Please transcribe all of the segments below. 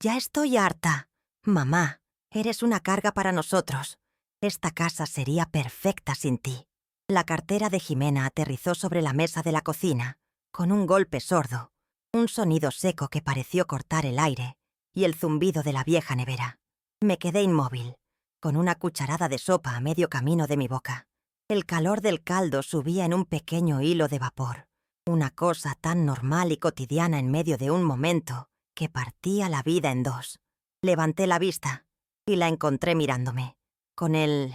Ya estoy harta. Mamá, eres una carga para nosotros. Esta casa sería perfecta sin ti. La cartera de Jimena aterrizó sobre la mesa de la cocina, con un golpe sordo, un sonido seco que pareció cortar el aire, y el zumbido de la vieja nevera. Me quedé inmóvil, con una cucharada de sopa a medio camino de mi boca. El calor del caldo subía en un pequeño hilo de vapor, una cosa tan normal y cotidiana en medio de un momento que partía la vida en dos. Levanté la vista y la encontré mirándome, con el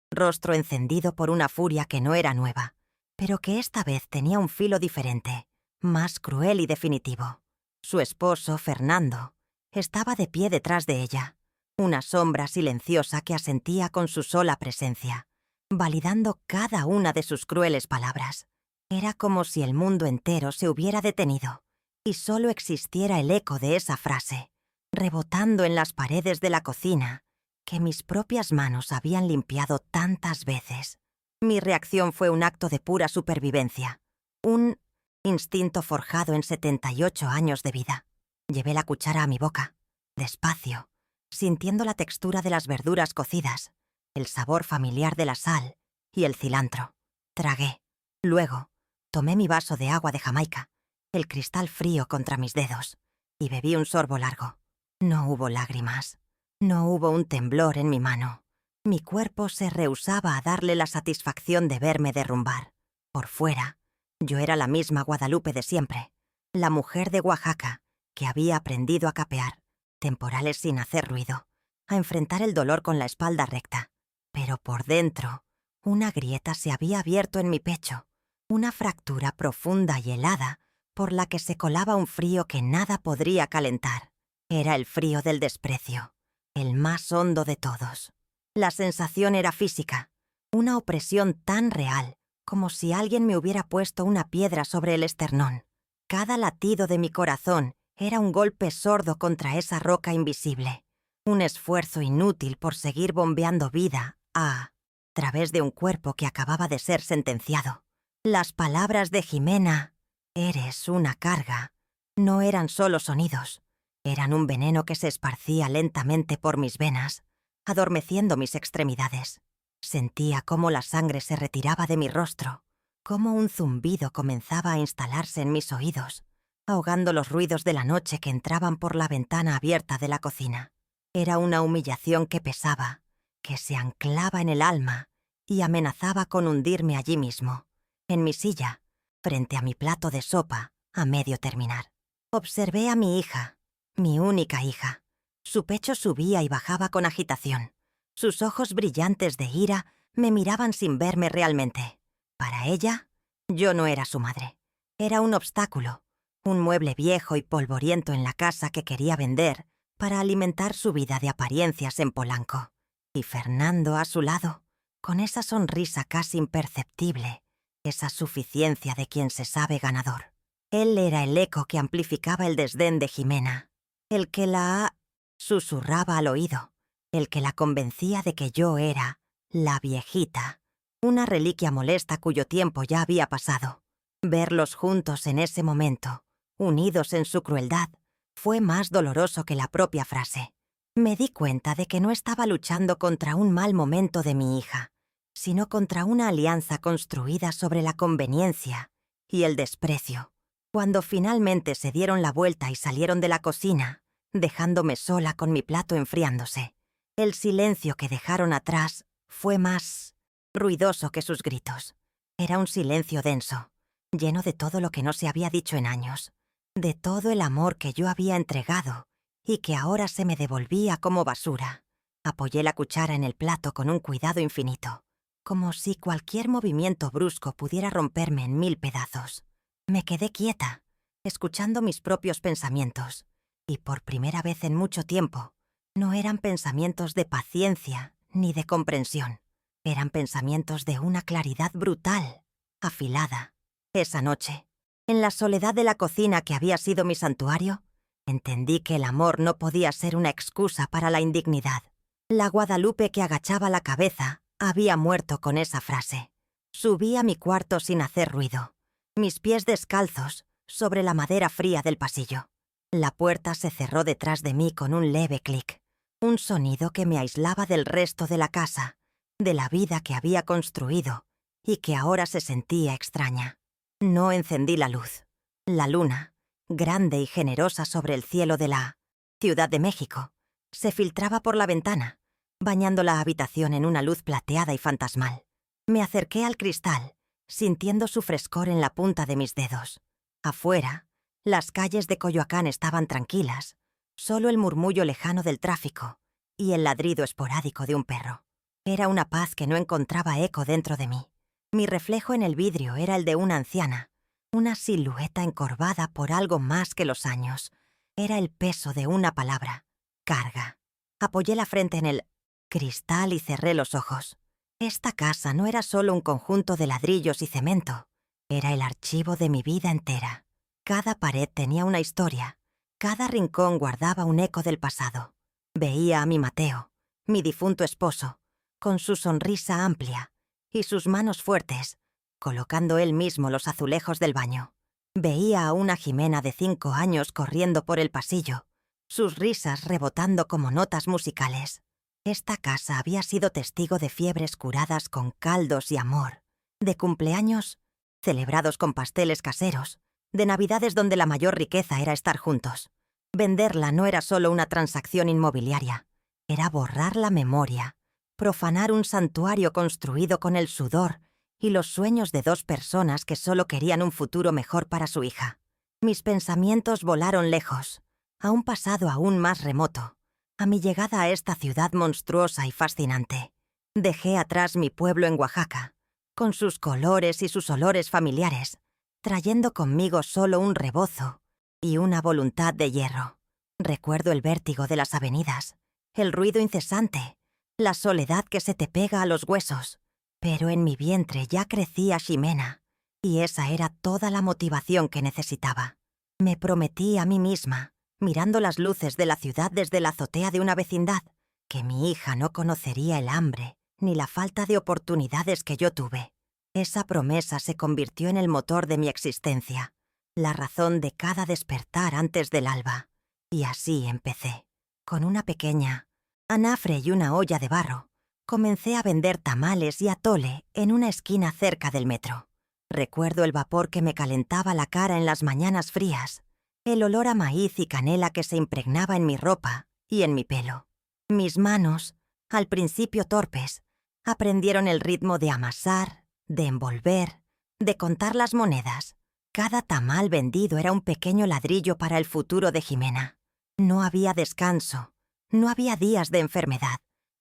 rostro encendido por una furia que no era nueva, pero que esta vez tenía un filo diferente, más cruel y definitivo. Su esposo, Fernando, estaba de pie detrás de ella, una sombra silenciosa que asentía con su sola presencia, validando cada una de sus crueles palabras. Era como si el mundo entero se hubiera detenido y solo existiera el eco de esa frase, rebotando en las paredes de la cocina, que mis propias manos habían limpiado tantas veces. Mi reacción fue un acto de pura supervivencia, un instinto forjado en 78 años de vida. Llevé la cuchara a mi boca, despacio, sintiendo la textura de las verduras cocidas, el sabor familiar de la sal y el cilantro. Tragué. Luego, tomé mi vaso de agua de Jamaica, el cristal frío contra mis dedos, y bebí un sorbo largo. No hubo lágrimas. No hubo un temblor en mi mano. Mi cuerpo se rehusaba a darle la satisfacción de verme derrumbar. Por fuera, yo era la misma Guadalupe de siempre, la mujer de Oaxaca, que había aprendido a capear, temporales sin hacer ruido, a enfrentar el dolor con la espalda recta. Pero por dentro, una grieta se había abierto en mi pecho, una fractura profunda y helada por la que se colaba un frío que nada podría calentar. Era el frío del desprecio, el más hondo de todos. La sensación era física, una opresión tan real como si alguien me hubiera puesto una piedra sobre el esternón. Cada latido de mi corazón era un golpe sordo contra esa roca invisible, un esfuerzo inútil por seguir bombeando vida a través de un cuerpo que acababa de ser sentenciado. Las palabras de Jimena, «eres una carga», no eran solo sonidos. Eran un veneno que se esparcía lentamente por mis venas, adormeciendo mis extremidades. Sentía cómo la sangre se retiraba de mi rostro, cómo un zumbido comenzaba a instalarse en mis oídos, ahogando los ruidos de la noche que entraban por la ventana abierta de la cocina. Era una humillación que pesaba, que se anclaba en el alma y amenazaba con hundirme allí mismo, en mi silla, frente a mi plato de sopa, a medio terminar. Observé a mi hija, mi única hija. Su pecho subía y bajaba con agitación. Sus ojos brillantes de ira me miraban sin verme realmente. Para ella, yo no era su madre. Era un obstáculo, un mueble viejo y polvoriento en la casa que quería vender para alimentar su vida de apariencias en Polanco. Y Fernando a su lado, con esa sonrisa casi imperceptible, esa suficiencia de quien se sabe ganador. Él era el eco que amplificaba el desdén de Jimena, el que la susurraba al oído, el que la convencía de que yo era la viejita, una reliquia molesta cuyo tiempo ya había pasado. Verlos juntos en ese momento, unidos en su crueldad, fue más doloroso que la propia frase. Me di cuenta de que no estaba luchando contra un mal momento de mi hija, sino contra una alianza construida sobre la conveniencia y el desprecio. Cuando finalmente se dieron la vuelta y salieron de la cocina, dejándome sola con mi plato enfriándose, el silencio que dejaron atrás fue más ruidoso que sus gritos. Era un silencio denso, lleno de todo lo que no se había dicho en años, de todo el amor que yo había entregado y que ahora se me devolvía como basura. Apoyé la cuchara en el plato con un cuidado infinito, como si cualquier movimiento brusco pudiera romperme en 1000 pedazos. Me quedé quieta, escuchando mis propios pensamientos, y por primera vez en mucho tiempo, no eran pensamientos de paciencia ni de comprensión. Eran pensamientos de una claridad brutal, afilada. Esa noche, en la soledad de la cocina que había sido mi santuario, entendí que el amor no podía ser una excusa para la indignidad. La Guadalupe que agachaba la cabeza había muerto con esa frase. Subí a mi cuarto sin hacer ruido, mis pies descalzos sobre la madera fría del pasillo. La puerta se cerró detrás de mí con un leve clic, un sonido que me aislaba del resto de la casa, de la vida que había construido y que ahora se sentía extraña. No encendí la luz. La luna, grande y generosa sobre el cielo de la Ciudad de México, se filtraba por la ventana, bañando la habitación en una luz plateada y fantasmal. Me acerqué al cristal, sintiendo su frescor en la punta de mis dedos. Afuera, las calles de Coyoacán estaban tranquilas, solo el murmullo lejano del tráfico y el ladrido esporádico de un perro. Era una paz que no encontraba eco dentro de mí. Mi reflejo en el vidrio era el de una anciana, una silueta encorvada por algo más que los años. Era el peso de una palabra: carga. Apoyé la frente en el cristal y cerré los ojos. Esta casa no era solo un conjunto de ladrillos y cemento, era el archivo de mi vida entera. Cada pared tenía una historia, cada rincón guardaba un eco del pasado. Veía a mi Mateo, mi difunto esposo, con su sonrisa amplia y sus manos fuertes, colocando él mismo los azulejos del baño. Veía a una Jimena de 5 años corriendo por el pasillo, sus risas rebotando como notas musicales. Esta casa había sido testigo de fiebres curadas con caldos y amor, de cumpleaños celebrados con pasteles caseros, de navidades donde la mayor riqueza era estar juntos. Venderla no era solo una transacción inmobiliaria, era borrar la memoria, profanar un santuario construido con el sudor y los sueños de 2 personas que solo querían un futuro mejor para su hija. Mis pensamientos volaron lejos, a un pasado aún más remoto, a mi llegada a esta ciudad monstruosa y fascinante. Dejé atrás mi pueblo en Oaxaca, con sus colores y sus olores familiares, trayendo conmigo solo un rebozo y una voluntad de hierro. Recuerdo el vértigo de las avenidas, el ruido incesante, la soledad que se te pega a los huesos. Pero en mi vientre ya crecía Ximena, y esa era toda la motivación que necesitaba. Me prometí a mí misma, mirando las luces de la ciudad desde la azotea de una vecindad, que mi hija no conocería el hambre ni la falta de oportunidades que yo tuve. Esa promesa se convirtió en el motor de mi existencia, la razón de cada despertar antes del alba. Y así empecé. Con una pequeña anafre y una olla de barro, comencé a vender tamales y atole en una esquina cerca del metro. Recuerdo el vapor que me calentaba la cara en las mañanas frías, el olor a maíz y canela que se impregnaba en mi ropa y en mi pelo. Mis manos, al principio torpes, aprendieron el ritmo de amasar, de envolver, de contar las monedas. Cada tamal vendido era un pequeño ladrillo para el futuro de Jimena. No había descanso, no había días de enfermedad.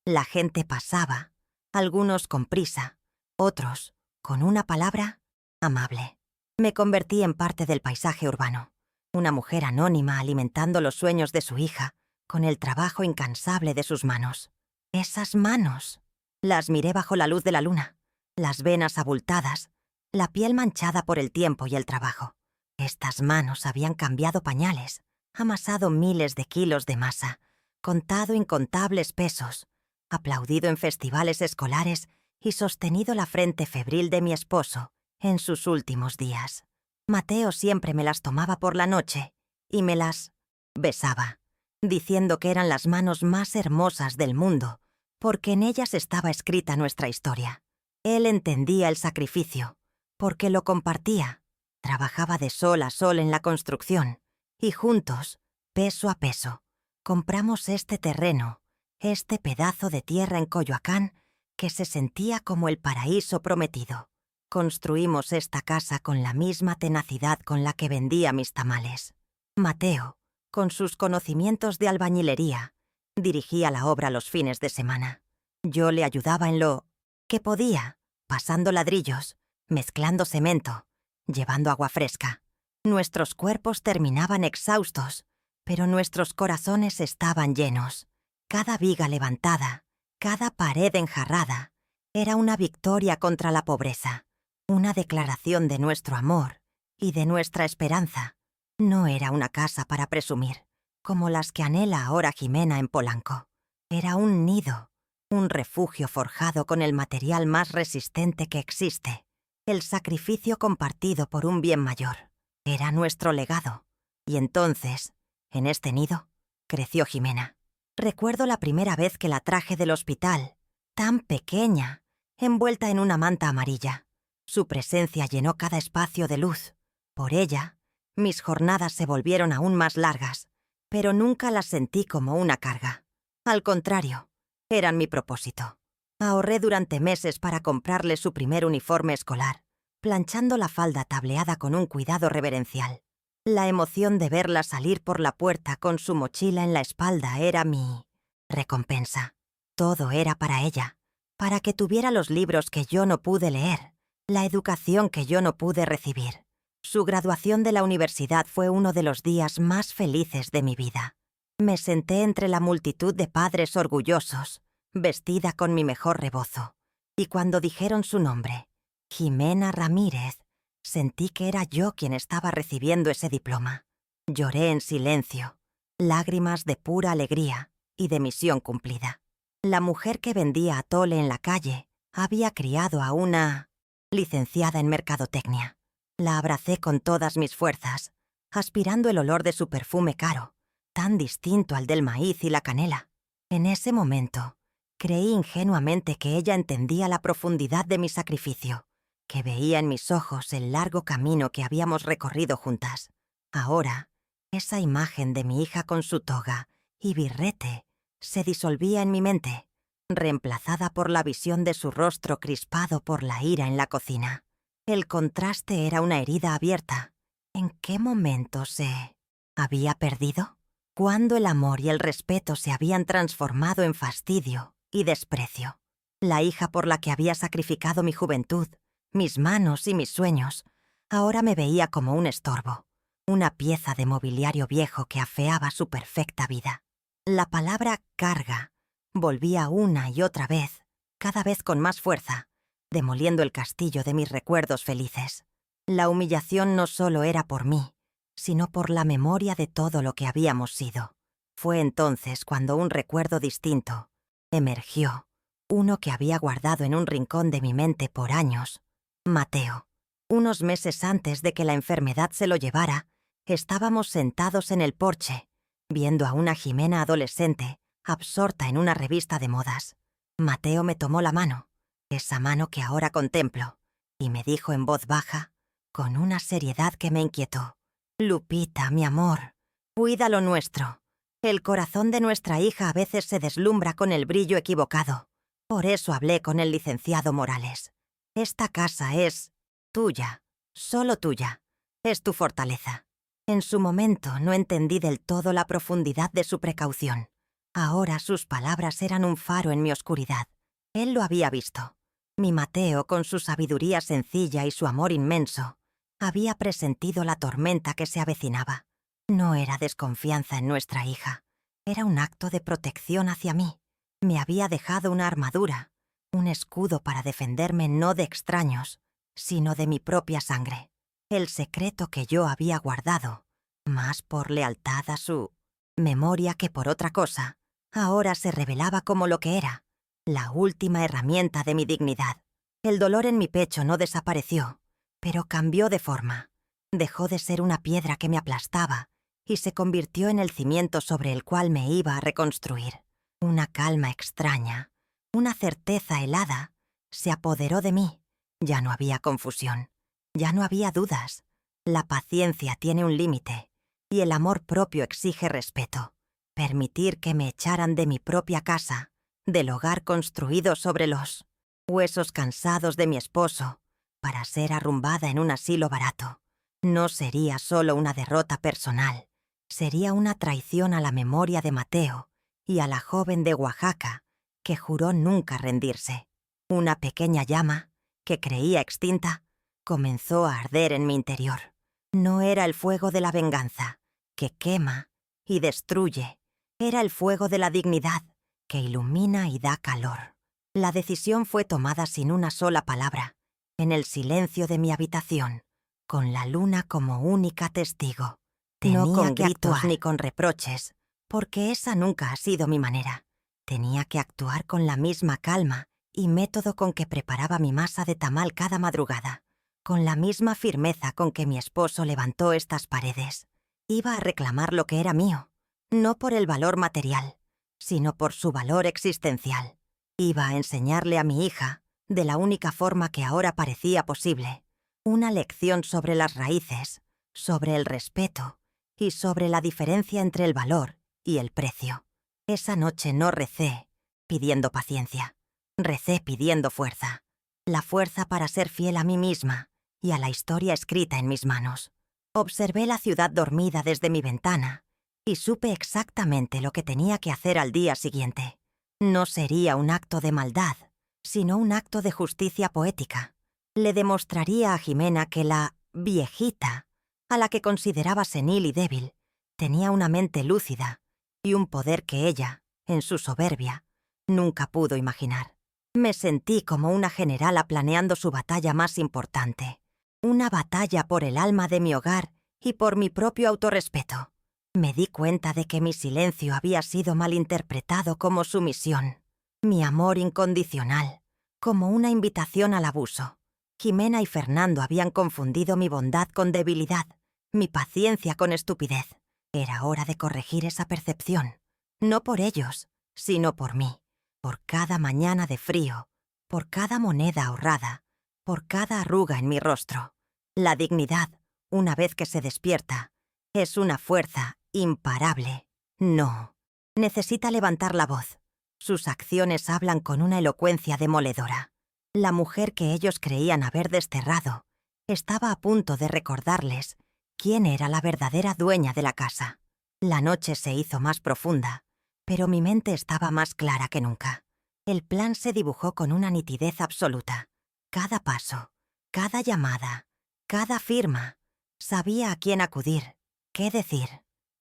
La gente pasaba, algunos con prisa, otros con una palabra: amable. Me convertí en parte del paisaje urbano, una mujer anónima alimentando los sueños de su hija con el trabajo incansable de sus manos. Esas manos. Las miré bajo la luz de la luna, las venas abultadas, la piel manchada por el tiempo y el trabajo. Estas manos habían cambiado pañales, amasado miles de kilos de masa, contado incontables pesos, aplaudido en festivales escolares y sostenido la frente febril de mi esposo en sus últimos días. Mateo siempre me las tomaba por la noche y me las besaba, diciendo que eran las manos más hermosas del mundo, porque en ellas estaba escrita nuestra historia. Él entendía el sacrificio, porque lo compartía. Trabajaba de sol a sol en la construcción, y juntos, peso a peso, compramos este terreno, este pedazo de tierra en Coyoacán que se sentía como el paraíso prometido. Construimos esta casa con la misma tenacidad con la que vendía mis tamales. Mateo, con sus conocimientos de albañilería, dirigía la obra los fines de semana. Yo le ayudaba en lo que podía, pasando ladrillos, mezclando cemento, llevando agua fresca. Nuestros cuerpos terminaban exhaustos, pero nuestros corazones estaban llenos. Cada viga levantada, cada pared enjarrada, era una victoria contra la pobreza, una declaración de nuestro amor y de nuestra esperanza. No era una casa para presumir, como las que anhela ahora Jimena en Polanco. Era un nido, un refugio forjado con el material más resistente que existe, el sacrificio compartido por un bien mayor. Era nuestro legado. Y entonces, En este nido creció Jimena. Recuerdo la primera vez que la traje del hospital, tan pequeña, envuelta en una manta amarilla. Su presencia llenó cada espacio de luz. Por ella, mis jornadas se volvieron aún más largas, pero nunca las sentí como una carga. Al contrario, eran mi propósito. Ahorré durante meses para comprarle su primer uniforme escolar, planchando la falda tableada con un cuidado reverencial. La emoción de verla salir por la puerta con su mochila en la espalda era mi recompensa. Todo era para ella, para que tuviera los libros que yo no pude leer, la educación que yo no pude recibir. Su graduación de la universidad fue uno de los días más felices de mi vida. Me senté entre la multitud de padres orgullosos, vestida con mi mejor rebozo, y cuando dijeron su nombre, Jimena Ramírez, sentí que era yo quien estaba recibiendo ese diploma. Lloré en silencio, lágrimas de pura alegría y de misión cumplida. La mujer que vendía atole en la calle había criado a una licenciada en mercadotecnia. La abracé con todas mis fuerzas, aspirando el olor de su perfume caro, tan distinto al del maíz y la canela. En ese momento, creí ingenuamente que ella entendía la profundidad de mi sacrificio, que veía en mis ojos el largo camino que habíamos recorrido juntas. Ahora, esa imagen de mi hija con su toga y birrete se disolvía en mi mente, reemplazada por la visión de su rostro crispado por la ira en la cocina. El contraste era una herida abierta. ¿En qué momento se había perdido? ¿Cuándo el amor y el respeto se habían transformado en fastidio y desprecio? La hija por la que había sacrificado mi juventud, mis manos y mis sueños, ahora me veía como un estorbo, una pieza de mobiliario viejo que afeaba su perfecta vida. La palabra carga volvía una y otra vez, cada vez con más fuerza, demoliendo el castillo de mis recuerdos felices. La humillación no solo era por mí, sino por la memoria de todo lo que habíamos sido. Fue entonces cuando un recuerdo distinto emergió, uno que había guardado en un rincón de mi mente por años. Mateo. Unos meses antes de que la enfermedad se lo llevara, estábamos sentados en el porche, viendo a una Jimena adolescente, absorta en una revista de modas. Mateo me tomó la mano, esa mano que ahora contemplo, y me dijo en voz baja, con una seriedad que me inquietó: Lupita, mi amor, cuida lo nuestro. El corazón de nuestra hija a veces se deslumbra con el brillo equivocado. Por eso hablé con el licenciado Morales. Esta casa es tuya, solo tuya. Es tu fortaleza. En su momento no entendí del todo la profundidad de su precaución. Ahora sus palabras eran un faro en mi oscuridad. Él lo había visto. Mi Mateo, con su sabiduría sencilla y su amor inmenso, había presentido la tormenta que se avecinaba. No era desconfianza en nuestra hija. Era un acto de protección hacia mí. Me había dejado una armadura, un escudo para defenderme no de extraños, sino de mi propia sangre. El secreto que yo había guardado, más por lealtad a su memoria que por otra cosa, ahora se revelaba como lo que era, la última herramienta de mi dignidad. El dolor en mi pecho no desapareció, pero cambió de forma. Dejó de ser una piedra que me aplastaba y se convirtió en el cimiento sobre el cual me iba a reconstruir. Una calma extraña, una certeza helada, se apoderó de mí. Ya no había confusión, ya no había dudas. La paciencia tiene un límite, y el amor propio exige respeto. Permitir que me echaran de mi propia casa, del hogar construido sobre los huesos cansados de mi esposo, para ser arrumbada en un asilo barato, no sería solo una derrota personal, sería una traición a la memoria de Mateo y a la joven de Oaxaca, que juró nunca rendirse. Una pequeña llama, que creía extinta, comenzó a arder en mi interior. No era el fuego de la venganza, que quema y destruye. Era el fuego de la dignidad, que ilumina y da calor. La decisión fue tomada sin una sola palabra, en el silencio de mi habitación, con la luna como única testigo. No con gritos ni con reproches, porque esa nunca ha sido mi manera. Tenía que actuar con la misma calma y método con que preparaba mi masa de tamal cada madrugada, con la misma firmeza con que mi esposo levantó estas paredes. Iba a reclamar lo que era mío, no por el valor material, sino por su valor existencial. Iba a enseñarle a mi hija, de la única forma que ahora parecía posible, una lección sobre las raíces, sobre el respeto y sobre la diferencia entre el valor y el precio. Esa noche no recé pidiendo paciencia, recé pidiendo fuerza. La fuerza para ser fiel a mí misma y a la historia escrita en mis manos. Observé la ciudad dormida desde mi ventana y supe exactamente lo que tenía que hacer al día siguiente. No sería un acto de maldad, sino un acto de justicia poética. Le demostraría a Jimena que la viejita, a la que consideraba senil y débil, tenía una mente lúcida y un poder que ella, en su soberbia, nunca pudo imaginar. Me sentí como una generala planeando su batalla más importante, una batalla por el alma de mi hogar y por mi propio autorrespeto. Me di cuenta de que mi silencio había sido malinterpretado como sumisión, mi amor incondicional, como una invitación al abuso. Jimena y Fernando habían confundido mi bondad con debilidad, mi paciencia con estupidez. Era hora de corregir esa percepción, no por ellos, sino por mí, por cada mañana de frío, por cada moneda ahorrada, por cada arruga en mi rostro. La dignidad, una vez que se despierta, es una fuerza imparable. No, necesita levantar la voz. Sus acciones hablan con una elocuencia demoledora. La mujer que ellos creían haber desterrado estaba a punto de recordarles quién era la verdadera dueña de la casa. La noche se hizo más profunda, pero mi mente estaba más clara que nunca. El plan se dibujó con una nitidez absoluta. Cada paso, cada llamada, cada firma. Sabía a quién acudir, qué decir.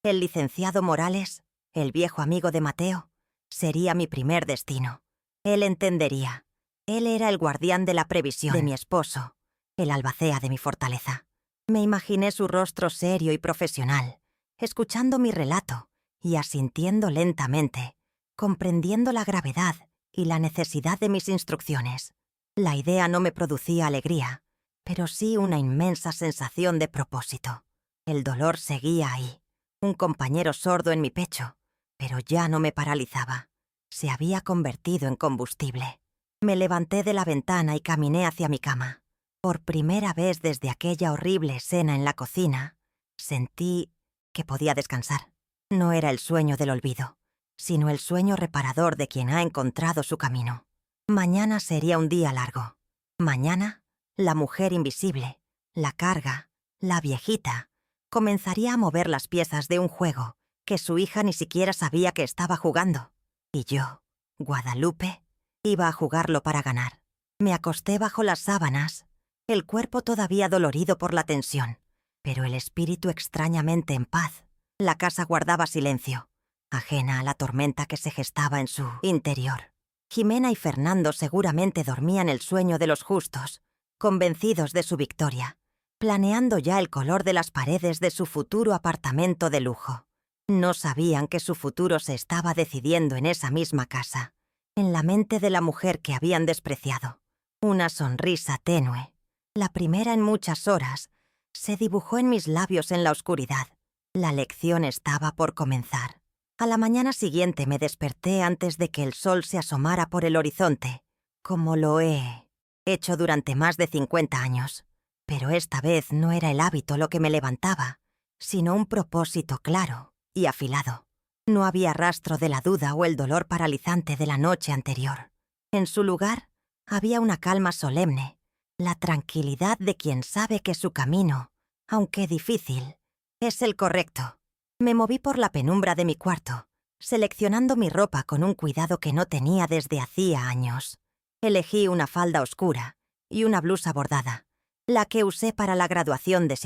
El licenciado Morales, el viejo amigo de Mateo, sería mi primer destino. Él entendería. Él era el guardián de la previsión de mi esposo, el albacea de mi fortaleza. Me imaginé su rostro serio y profesional, escuchando mi relato y asintiendo lentamente, comprendiendo la gravedad y la necesidad de mis instrucciones. La idea no me producía alegría, pero sí una inmensa sensación de propósito. El dolor seguía ahí, un compañero sordo en mi pecho, pero ya no me paralizaba. Se había convertido en combustible. Me levanté de la ventana y caminé hacia mi cama. Por primera vez desde aquella horrible escena en la cocina, sentí que podía descansar. No era el sueño del olvido, sino el sueño reparador de quien ha encontrado su camino. Mañana sería un día largo. Mañana, la mujer invisible, la carga, la viejita, comenzaría a mover las piezas de un juego que su hija ni siquiera sabía que estaba jugando. Y yo, Guadalupe, iba a jugarlo para ganar. Me acosté bajo las sábanas, el cuerpo todavía dolorido por la tensión, pero el espíritu extrañamente en paz. La casa guardaba silencio, ajena a la tormenta que se gestaba en su interior. Jimena y Fernando seguramente dormían el sueño de los justos, convencidos de su victoria, planeando ya el color de las paredes de su futuro apartamento de lujo. No sabían que su futuro se estaba decidiendo en esa misma casa, en la mente de la mujer que habían despreciado. Una sonrisa tenue, la primera en muchas horas, se dibujó en mis labios en la oscuridad. La lección estaba por comenzar. A la mañana siguiente me desperté antes de que el sol se asomara por el horizonte, como lo he hecho durante más de 50 años. Pero esta vez no era el hábito lo que me levantaba, sino un propósito claro y afilado. No había rastro de la duda o el dolor paralizante de la noche anterior. En su lugar, había una calma solemne, la tranquilidad de quien sabe que su camino, aunque difícil, es el correcto. Me moví por la penumbra de mi cuarto, seleccionando mi ropa con un cuidado que no tenía desde hacía años. Elegí una falda oscura y una blusa bordada, la que usé para la graduación de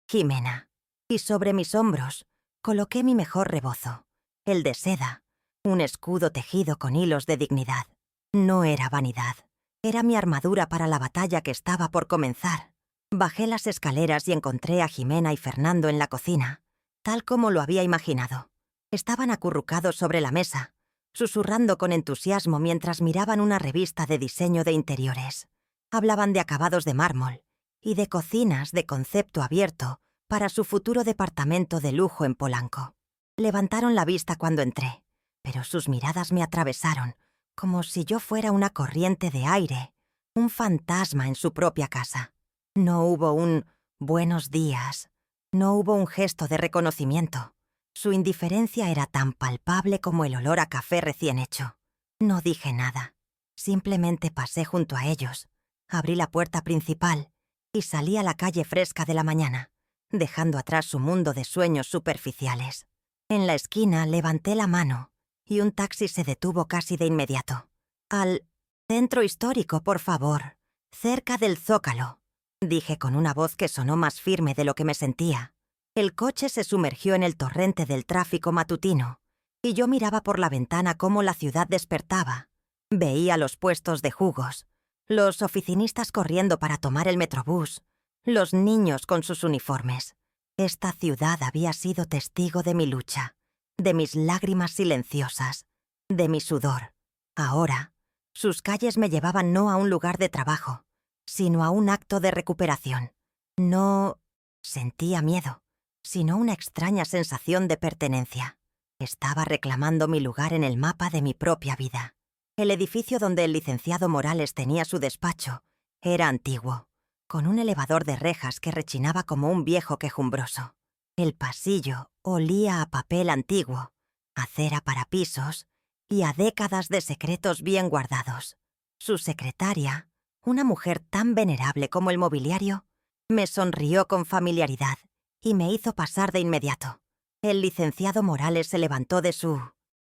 Jimena. Y sobre mis hombros coloqué mi mejor rebozo, el de seda, un escudo tejido con hilos de dignidad. No era vanidad, era mi armadura para la batalla que estaba por comenzar. Bajé las escaleras y encontré a Jimena y Fernando en la cocina, tal como lo había imaginado. Estaban acurrucados sobre la mesa, susurrando con entusiasmo mientras miraban una revista de diseño de interiores. Hablaban de acabados de mármol y de cocinas de concepto abierto para su futuro departamento de lujo en Polanco. Levantaron la vista cuando entré, pero sus miradas me atravesaron, como si yo fuera una corriente de aire, un fantasma en su propia casa. No hubo un «buenos días», no hubo un gesto de reconocimiento. Su indiferencia era tan palpable como el olor a café recién hecho. No dije nada. Simplemente pasé junto a ellos, abrí la puerta principal y salí a la calle fresca de la mañana, dejando atrás su mundo de sueños superficiales. En la esquina levanté la mano y un taxi se detuvo casi de inmediato. «Al centro histórico, por favor, cerca del Zócalo», dije con una voz que sonó más firme de lo que me sentía. El coche se sumergió en el torrente del tráfico matutino y yo miraba por la ventana cómo la ciudad despertaba. Veía los puestos de jugos, los oficinistas corriendo para tomar el metrobús, los niños con sus uniformes. Esta ciudad había sido testigo de mi lucha, de mis lágrimas silenciosas, de mi sudor. Ahora, sus calles me llevaban no a un lugar de trabajo, sino a un acto de recuperación. No sentía miedo, sino una extraña sensación de pertenencia. Estaba reclamando mi lugar en el mapa de mi propia vida. El edificio donde el licenciado Morales tenía su despacho era antiguo, con un elevador de rejas que rechinaba como un viejo quejumbroso. El pasillo olía a papel antiguo, a cera para pisos y a décadas de secretos bien guardados. Su secretaria, una mujer tan venerable como el mobiliario, me sonrió con familiaridad y me hizo pasar de inmediato. El licenciado Morales se levantó de su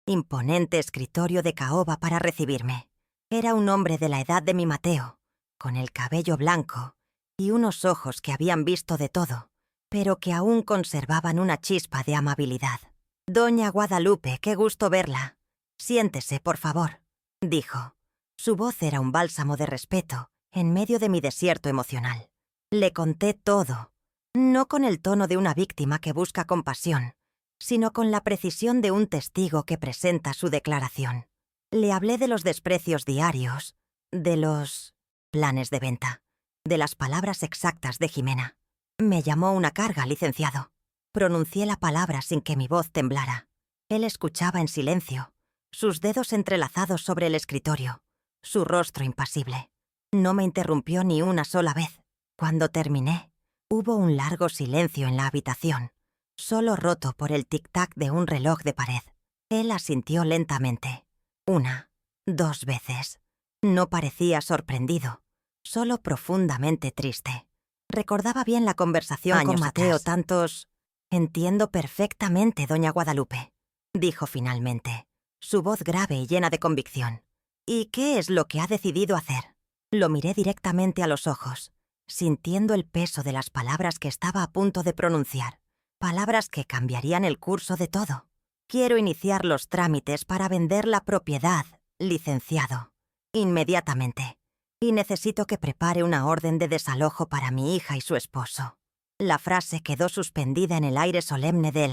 imponente escritorio de caoba para recibirme. Era un hombre de la edad de mi Mateo, con el cabello blanco y unos ojos que habían visto de todo, pero que aún conservaban una chispa de amabilidad. «Doña Guadalupe, qué gusto verla. Siéntese, por favor», dijo. Su voz era un bálsamo de respeto en medio de mi desierto emocional. Le conté todo, no con el tono de una víctima que busca compasión, sino con la precisión de un testigo que presenta su declaración. Le hablé de los desprecios diarios, de los planes de venta, de las palabras exactas de Jimena. «Me llamó una carga, licenciado». Pronuncié la palabra sin que mi voz temblara. Él escuchaba en silencio, sus dedos entrelazados sobre el escritorio, su rostro impasible. No me interrumpió ni una sola vez. Cuando terminé, hubo un largo silencio en la habitación, solo roto por el tic-tac de un reloj de pared. Él asintió lentamente. 1, 2 veces. No parecía sorprendido, solo profundamente triste. Recordaba bien la conversación con Mateo atrás. «Tantos...» «Entiendo perfectamente, doña Guadalupe», dijo finalmente, su voz grave y llena de convicción. «¿Y qué es lo que ha decidido hacer?» Lo miré directamente a los ojos, sintiendo el peso de las palabras que estaba a punto de pronunciar, palabras que cambiarían el curso de todo. «Quiero iniciar los trámites para vender la propiedad, licenciado, inmediatamente, y necesito que prepare una orden de desalojo para mi hija y su esposo». La frase quedó suspendida en el aire solemne del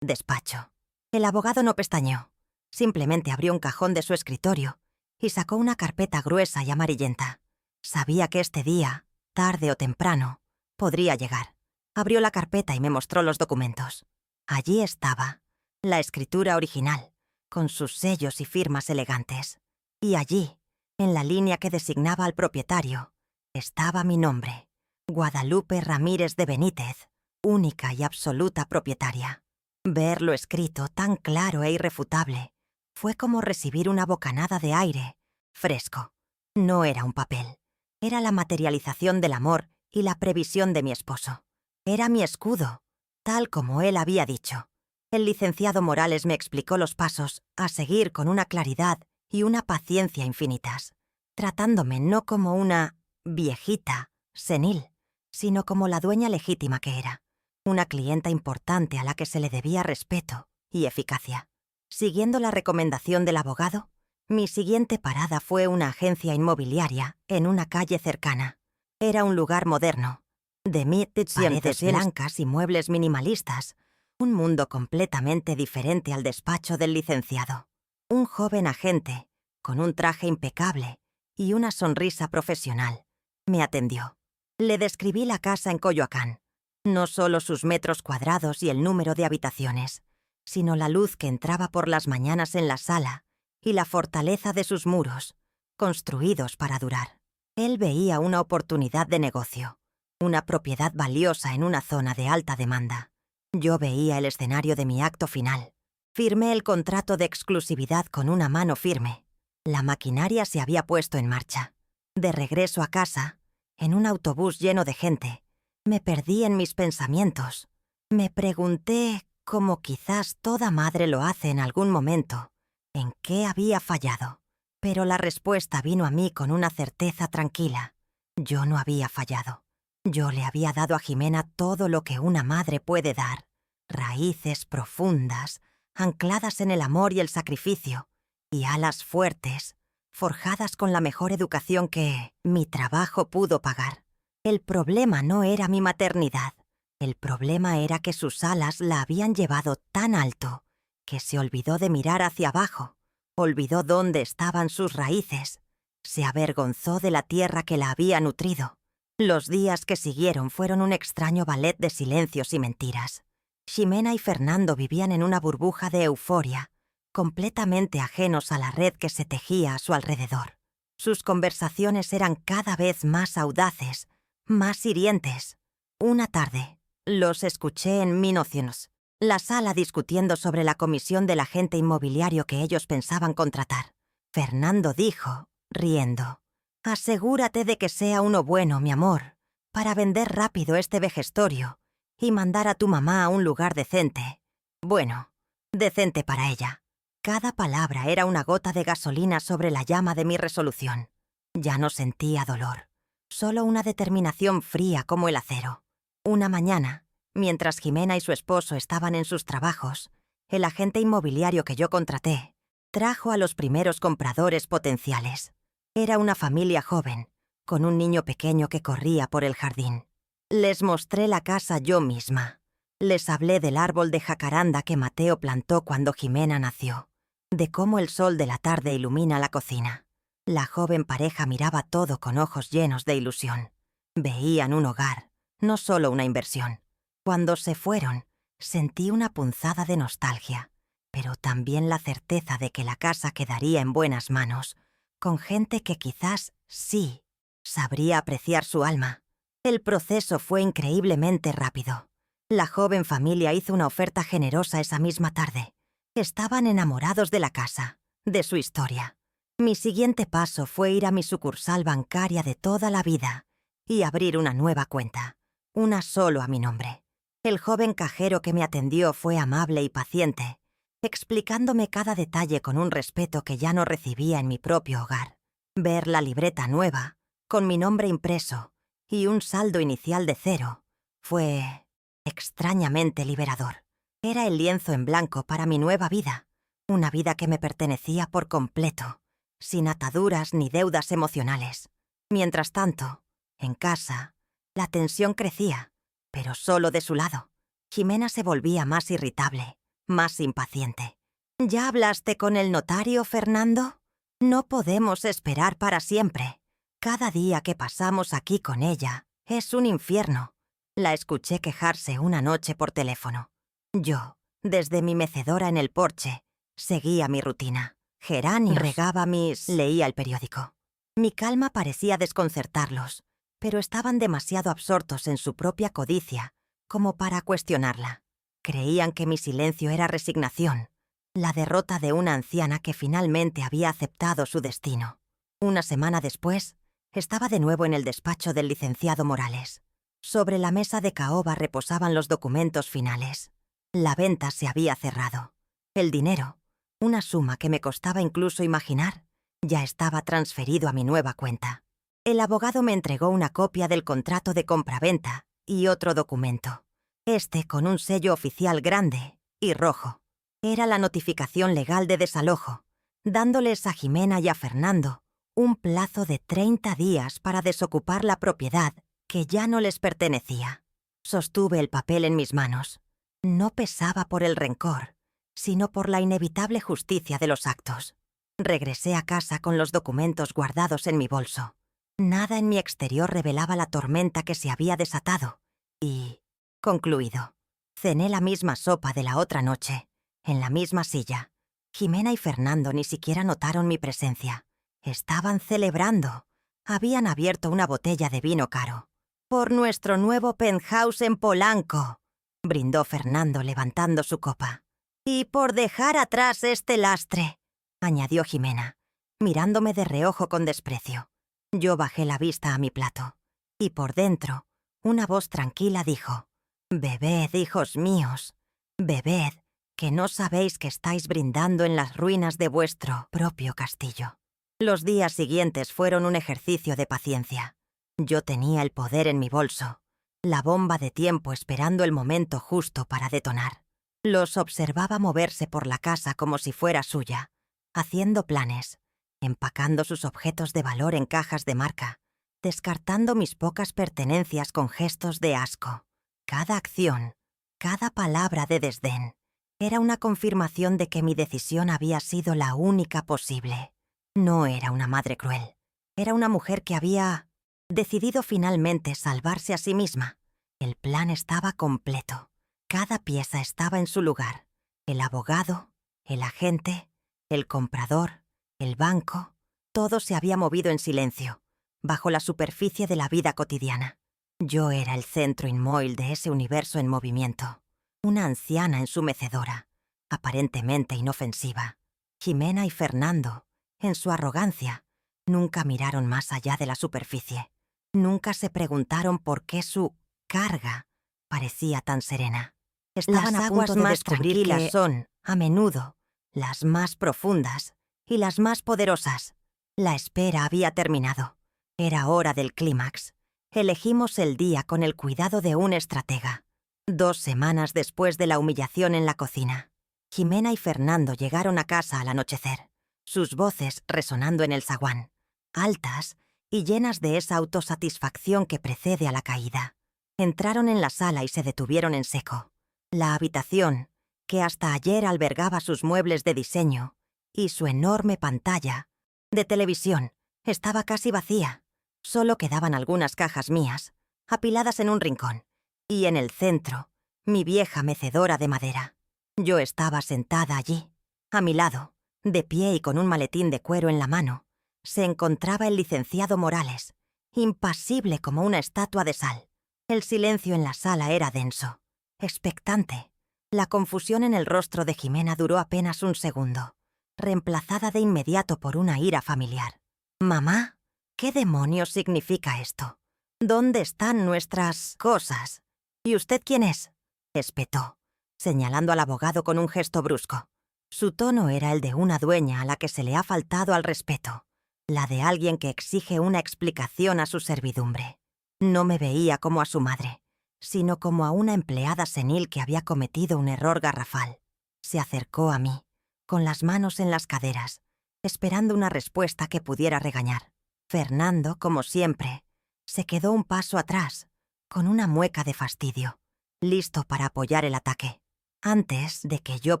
despacho. El abogado no pestañeó, simplemente abrió un cajón de su escritorio y sacó una carpeta gruesa y amarillenta. Sabía que este día, tarde o temprano, podría llegar. Abrió la carpeta y me mostró los documentos. Allí estaba, la escritura original, con sus sellos y firmas elegantes. Y allí, en la línea que designaba al propietario, estaba mi nombre, Guadalupe Ramírez de Benítez, única y absoluta propietaria. Verlo escrito tan claro e irrefutable fue como recibir una bocanada de aire fresco. No era un papel, era la materialización del amor y la previsión de mi esposo. Era mi escudo, tal como él había dicho. El licenciado Morales me explicó los pasos a seguir con una claridad y una paciencia infinitas, tratándome no como una viejita senil, sino como la dueña legítima que era, una clienta importante a la que se le debía respeto y eficacia. Siguiendo la recomendación del abogado, mi siguiente parada fue una agencia inmobiliaria en una calle cercana. Era un lugar moderno, de paredes blancas y muebles minimalistas, un mundo completamente diferente al despacho del licenciado. Un joven agente, con un traje impecable y una sonrisa profesional, me atendió. Le describí la casa en Coyoacán, No solo sus metros cuadrados y el número de habitaciones, sino la luz que entraba por las mañanas en la sala y la fortaleza de sus muros, construidos para durar. Él veía una oportunidad de negocio, una propiedad valiosa en una zona de alta demanda. Yo veía el escenario de mi acto final. Firmé el contrato de exclusividad con una mano firme. La maquinaria se había puesto en marcha. De regreso a casa, en un autobús lleno de gente, me perdí en mis pensamientos. Me pregunté, como quizás toda madre lo hace en algún momento, en qué había fallado. Pero la respuesta vino a mí con una certeza tranquila. Yo no había fallado. Yo le había dado a Jimena todo lo que una madre puede dar. Raíces profundas, ancladas en el amor y el sacrificio, y alas fuertes, forjadas con la mejor educación que mi trabajo pudo pagar. El problema no era mi maternidad. El problema era que sus alas la habían llevado tan alto que se olvidó de mirar hacia abajo, olvidó dónde estaban sus raíces, se avergonzó de la tierra que la había nutrido. Los días que siguieron fueron un extraño ballet de silencios y mentiras. Ximena y Fernando vivían en una burbuja de euforia, completamente ajenos a la red que se tejía a su alrededor. Sus conversaciones eran cada vez más audaces, más hirientes. Una tarde, los escuché en Minociones, la sala discutiendo sobre la comisión del agente inmobiliario que ellos pensaban contratar. Fernando dijo, riendo, «Asegúrate de que sea uno bueno, mi amor, para vender rápido este vejestorio y mandar a tu mamá a un lugar decente. Bueno, decente para ella». Cada palabra era una gota de gasolina sobre la llama de mi resolución. Ya no sentía dolor, solo una determinación fría como el acero. Una mañana, mientras Jimena y su esposo estaban en sus trabajos, el agente inmobiliario que yo contraté trajo a los primeros compradores potenciales. Era una familia joven, con un niño pequeño que corría por el jardín. Les mostré la casa yo misma. Les hablé del árbol de jacaranda que Mateo plantó cuando Jimena nació, de cómo el sol de la tarde ilumina la cocina. La joven pareja miraba todo con ojos llenos de ilusión. Veían un hogar, no solo una inversión. Cuando se fueron, sentí una punzada de nostalgia, pero también la certeza de que la casa quedaría en buenas manos, con gente que quizás sí sabría apreciar su alma. El proceso fue increíblemente rápido. La joven familia hizo una oferta generosa esa misma tarde. Estaban enamorados de la casa, de su historia. Mi siguiente paso fue ir a mi sucursal bancaria de toda la vida y abrir una nueva cuenta, una solo a mi nombre. El joven cajero que me atendió fue amable y paciente, explicándome cada detalle con un respeto que ya no recibía en mi propio hogar. Ver la libreta nueva, con mi nombre impreso y un saldo inicial de 0, fue extrañamente liberador. Era el lienzo en blanco para mi nueva vida, una vida que me pertenecía por completo, sin ataduras ni deudas emocionales. Mientras tanto, en casa, la tensión crecía, pero solo de su lado. Jimena se volvía más irritable, más impaciente. ¿Ya hablaste con el notario, Fernando? No podemos esperar para siempre. Cada día que pasamos aquí con ella es un infierno. La escuché quejarse una noche por teléfono. Yo, desde mi mecedora en el porche, seguía mi rutina. Geranios. Regaba mis... Leía el periódico. Mi calma parecía desconcertarlos, pero estaban demasiado absortos en su propia codicia como para cuestionarla. Creían que mi silencio era resignación, la derrota de una anciana que finalmente había aceptado su destino. Una semana después, estaba de nuevo en el despacho del licenciado Morales. Sobre la mesa de caoba reposaban los documentos finales. La venta se había cerrado. El dinero, una suma que me costaba incluso imaginar, ya estaba transferido a mi nueva cuenta. El abogado me entregó una copia del contrato de compraventa y otro documento. Este con un sello oficial grande y rojo. Era la notificación legal de desalojo, dándoles a Jimena y a Fernando un plazo de 30 días para desocupar la propiedad que ya no les pertenecía. Sostuve el papel en mis manos. No pesaba por el rencor, sino por la inevitable justicia de los actos. Regresé a casa con los documentos guardados en mi bolso. Nada en mi exterior revelaba la tormenta que se había desatado, y, Concluido. Cené la misma sopa de la otra noche, en la misma silla. Jimena y Fernando ni siquiera notaron mi presencia. Estaban celebrando. Habían abierto una botella de vino caro. «Por nuestro nuevo penthouse en Polanco», brindó Fernando levantando su copa. «Y por dejar atrás este lastre», añadió Jimena, mirándome de reojo con desprecio. Yo bajé la vista a mi plato. Y por dentro, una voz tranquila dijo: «Bebed, hijos míos, bebed, que no sabéis que estáis brindando en las ruinas de vuestro propio castillo». Los días siguientes fueron un ejercicio de paciencia. Yo tenía el poder en mi bolso, la bomba de tiempo esperando el momento justo para detonar. Los observaba moverse por la casa como si fuera suya, haciendo planes, empacando sus objetos de valor en cajas de marca, descartando mis pocas pertenencias con gestos de asco. Cada acción, cada palabra de desdén, era una confirmación de que mi decisión había sido la única posible. No era una madre cruel. Era una mujer que había decidido finalmente salvarse a sí misma. El plan estaba completo. Cada pieza estaba en su lugar. El abogado, el agente, el comprador, el banco, todo se había movido en silencio, bajo la superficie de la vida cotidiana. Yo era el centro inmóvil de ese universo en movimiento. Una anciana en su mecedora, aparentemente inofensiva. Jimena y Fernando, en su arrogancia, nunca miraron más allá de la superficie. Nunca se preguntaron por qué su carga parecía tan serena. Estaban Las a aguas punto de más descubrir tranquilas que son, a menudo, las más profundas y las más poderosas. La espera había terminado. Era hora del clímax. Elegimos el día con el cuidado de un estratega. 2 semanas después de la humillación en la cocina, Jimena y Fernando llegaron a casa al anochecer, sus voces resonando en el zaguán, altas y llenas de esa autosatisfacción que precede a la caída. Entraron en la sala y se detuvieron en seco. La habitación, que hasta ayer albergaba sus muebles de diseño y su enorme pantalla de televisión, estaba casi vacía. Solo quedaban algunas cajas mías, apiladas en un rincón, y en el centro, mi vieja mecedora de madera. Yo estaba sentada allí. A mi lado, de pie y con un maletín de cuero en la mano, se encontraba el licenciado Morales, impasible como una estatua de sal. El silencio en la sala era denso, expectante. La confusión en el rostro de Jimena duró apenas un segundo, reemplazada de inmediato por una ira familiar. «Mamá, ¿qué demonios significa esto? ¿Dónde están nuestras cosas? ¿Y usted quién es?», espetó, señalando al abogado con un gesto brusco. Su tono era el de una dueña a la que se le ha faltado al respeto, la de alguien que exige una explicación a su servidumbre. No me veía como a su madre, sino como a una empleada senil que había cometido un error garrafal. Se acercó a mí, con las manos en las caderas, esperando una respuesta que pudiera regañar. Fernando, como siempre, se quedó un paso atrás, con una mueca de fastidio, listo para apoyar el ataque. Antes de que yo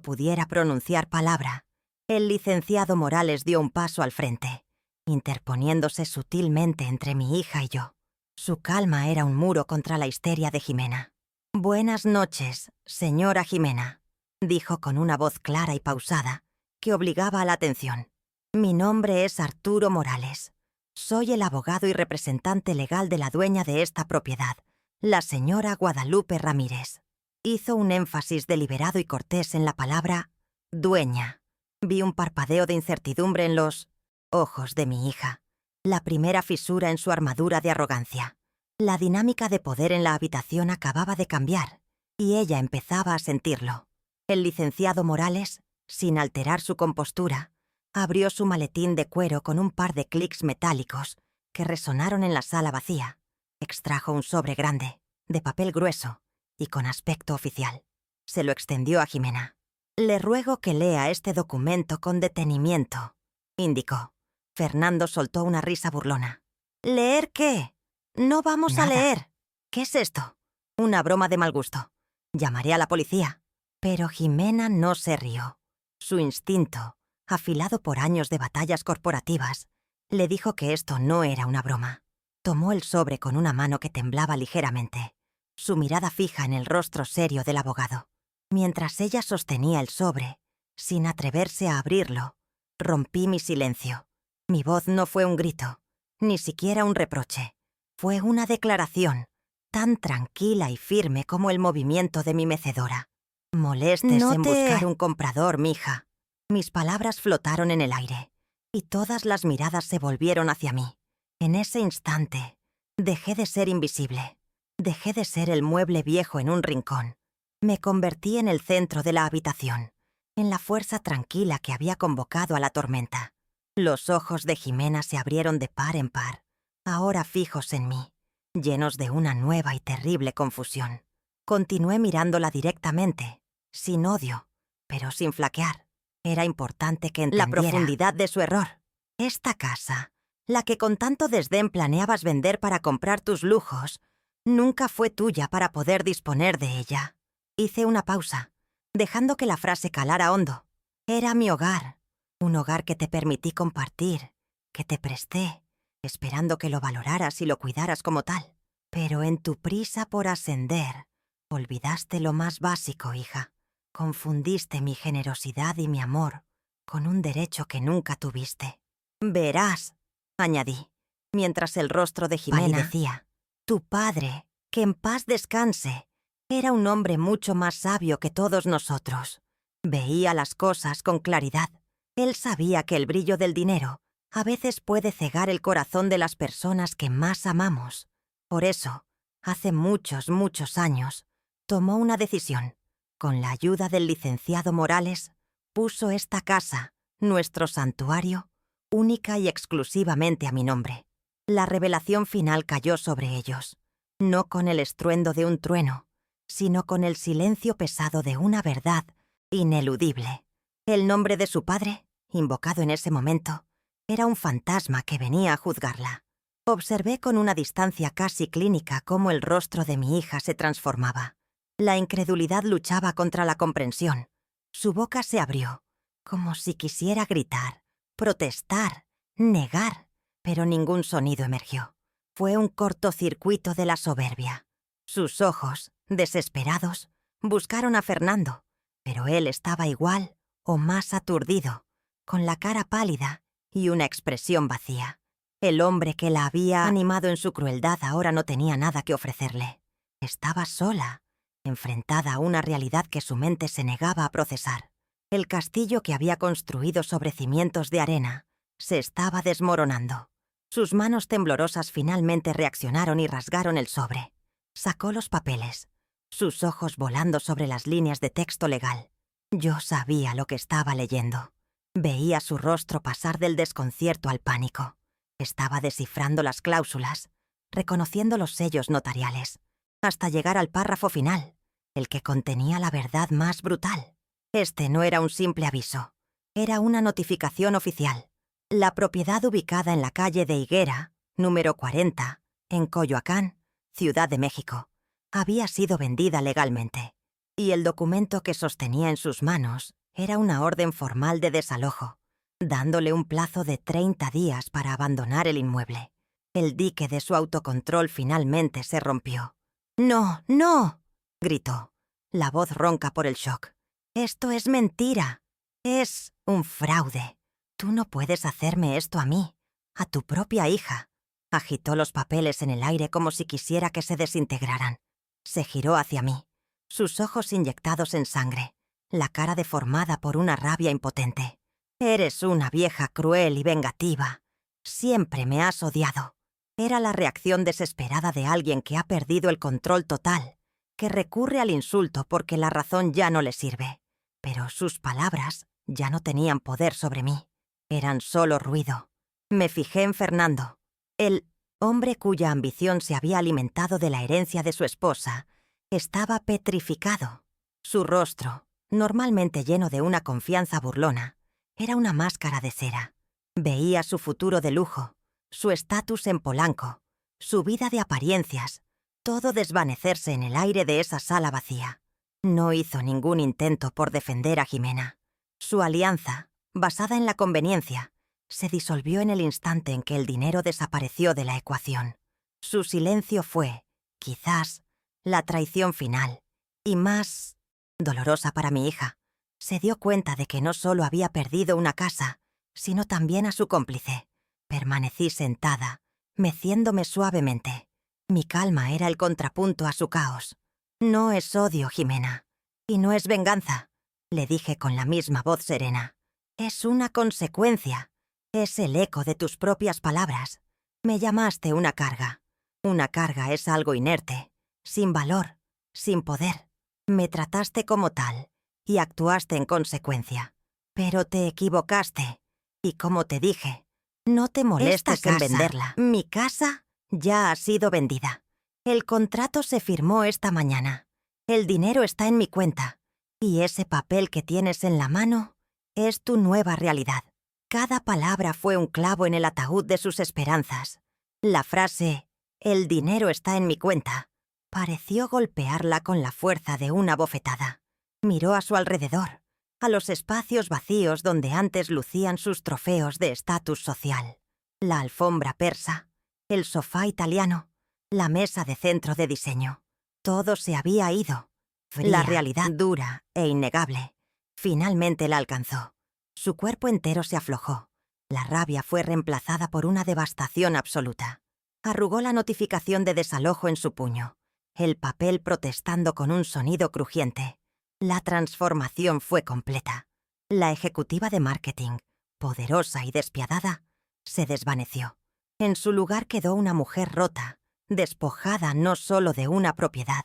pudiera pronunciar palabra, el licenciado Morales dio un paso al frente, interponiéndose sutilmente entre mi hija y yo. Su calma era un muro contra la histeria de Jimena. «Buenas noches, señora Jimena», dijo con una voz clara y pausada que obligaba a la atención. «Mi nombre es Arturo Morales. Soy el abogado y representante legal de la dueña de esta propiedad, la señora Guadalupe Ramírez». Hizo un énfasis deliberado y cortés en la palabra «dueña». Vi un parpadeo de incertidumbre en los ojos de mi hija, la primera fisura en su armadura de arrogancia. La dinámica de poder en la habitación acababa de cambiar, y ella empezaba a sentirlo. El licenciado Morales, sin alterar su compostura, abrió su maletín de cuero con un par de clics metálicos que resonaron en la sala vacía. Extrajo un sobre grande, de papel grueso y con aspecto oficial. Se lo extendió a Jimena. «Le ruego que lea este documento con detenimiento», indicó. Fernando soltó una risa burlona. «¿Leer qué? No vamos a Nada. leer. ¿Qué es esto? Una broma de mal gusto. Llamaré a la policía». Pero Jimena no se rió. Su instinto, afilado por años de batallas corporativas, le dijo que esto no era una broma. Tomó el sobre con una mano que temblaba ligeramente. su mirada fija en el rostro serio del abogado. Mientras ella sostenía el sobre, sin atreverse a abrirlo, rompí mi silencio. Mi voz no fue un grito, ni siquiera un reproche. Fue una declaración, tan tranquila y firme como el movimiento de mi mecedora. Molestes en buscar un comprador, mija. Mis palabras flotaron en el aire, y todas las miradas se volvieron hacia mí. En ese instante, dejé de ser invisible. Dejé de ser el mueble viejo en un rincón. Me convertí en el centro de la habitación, en la fuerza tranquila que había convocado a la tormenta. Los ojos de Jimena se abrieron de par en par, ahora fijos en mí, llenos de una nueva y terrible confusión. Continué mirándola directamente, sin odio, pero sin flaquear. Era importante que entendiera la profundidad de su error. Esta casa, la que con tanto desdén planeabas vender para comprar tus lujos, nunca fue tuya para poder disponer de ella. Hice una pausa, dejando que la frase calara hondo. Era mi hogar, un hogar que te permití compartir, que te presté, esperando que lo valoraras y lo cuidaras como tal. Pero en tu prisa por ascender, olvidaste lo más básico, hija. Confundiste mi generosidad y mi amor con un derecho que nunca tuviste. Verás, añadí, mientras el rostro de Jimena palidecía. Tu padre, que en paz descanse, era un hombre mucho más sabio que todos nosotros. Veía las cosas con claridad. Él sabía que el brillo del dinero a veces puede cegar el corazón de las personas que más amamos. Por eso, hace muchos, muchos años, tomó una decisión. Con la ayuda del licenciado Morales, puso esta casa, nuestro santuario, única y exclusivamente a mi nombre. La revelación final cayó sobre ellos, no con el estruendo de un trueno, sino con el silencio pesado de una verdad ineludible. El nombre de su padre, invocado en ese momento, era un fantasma que venía a juzgarla. Observé con una distancia casi clínica cómo el rostro de mi hija se transformaba. La incredulidad luchaba contra la comprensión. Su boca se abrió, como si quisiera gritar, protestar, negar, pero ningún sonido emergió. Fue un cortocircuito de la soberbia. Sus ojos, desesperados, buscaron a Fernando, pero él estaba igual o más aturdido, con la cara pálida y una expresión vacía. El hombre que la había animado en su crueldad ahora no tenía nada que ofrecerle. Estaba sola, enfrentada a una realidad que su mente se negaba a procesar. El castillo que había construido sobre cimientos de arena se estaba desmoronando. Sus manos temblorosas finalmente reaccionaron y rasgaron el sobre. Sacó los papeles, sus ojos volando sobre las líneas de texto legal. Yo sabía lo que estaba leyendo. Veía su rostro pasar del desconcierto al pánico. Estaba descifrando las cláusulas, reconociendo los sellos notariales, hasta llegar al párrafo final, el que contenía la verdad más brutal. Este no era un simple aviso, era una notificación oficial. La propiedad ubicada en la calle de Higuera, número 40, en Coyoacán, Ciudad de México, había sido vendida legalmente, y el documento que sostenía en sus manos era una orden formal de desalojo, dándole un plazo de 30 días para abandonar el inmueble. El dique de su autocontrol finalmente se rompió. «¡No, no!», gritó, la voz ronca por el shock. «Esto es mentira. Es un fraude. Tú no puedes hacerme esto a mí, a tu propia hija». Agitó los papeles en el aire como si quisiera que se desintegraran. Se giró hacia mí, sus ojos inyectados en sangre, la cara deformada por una rabia impotente. «Eres una vieja cruel y vengativa. Siempre me has odiado». Era la reacción desesperada de alguien que ha perdido el control total, que recurre al insulto porque la razón ya no le sirve. Pero sus palabras ya no tenían poder sobre mí. Eran solo ruido. Me fijé en Fernando, el hombre cuya ambición se había alimentado de la herencia de su esposa. Estaba petrificado. Su rostro, normalmente lleno de una confianza burlona, era una máscara de cera. Veía su futuro de lujo, su estatus en Polanco, su vida de apariencias, todo desvanecerse en el aire de esa sala vacía. No hizo ningún intento por defender a Jimena. Su alianza, basada en la conveniencia, se disolvió en el instante en que el dinero desapareció de la ecuación. Su silencio fue, quizás, La traición final, y más dolorosa para mi hija, se dio cuenta de que no solo había perdido una casa, sino también a su cómplice. Permanecí sentada, meciéndome suavemente. Mi calma era el contrapunto a su caos. No es odio, Jimena, y no es venganza, le dije con la misma voz serena. Es una consecuencia. Es el eco de tus propias palabras. Me llamaste una carga. Una carga es algo inerte, sin valor, sin poder. Me trataste como tal y actuaste en consecuencia. Pero te equivocaste. Y como te dije, no te molestes en venderla. Mi casa ya ha sido vendida. El contrato se firmó esta mañana. El dinero está en mi cuenta. Y ese papel que tienes en la mano es tu nueva realidad. Cada palabra fue un clavo en el ataúd de sus esperanzas. La frase, el dinero está en mi cuenta, pareció golpearla con la fuerza de una bofetada. Miró a su alrededor, a los espacios vacíos donde antes lucían sus trofeos de estatus social. La alfombra persa, el sofá italiano, la mesa de centro de diseño. Todo se había ido. Fría, la realidad dura e innegable finalmente la alcanzó. Su cuerpo entero se aflojó. La rabia fue reemplazada por una devastación absoluta. Arrugó la notificación de desalojo en su puño, el papel protestando con un sonido crujiente. La transformación fue completa. La ejecutiva de marketing, poderosa y despiadada, se desvaneció. En su lugar quedó una mujer rota, despojada no solo de una propiedad,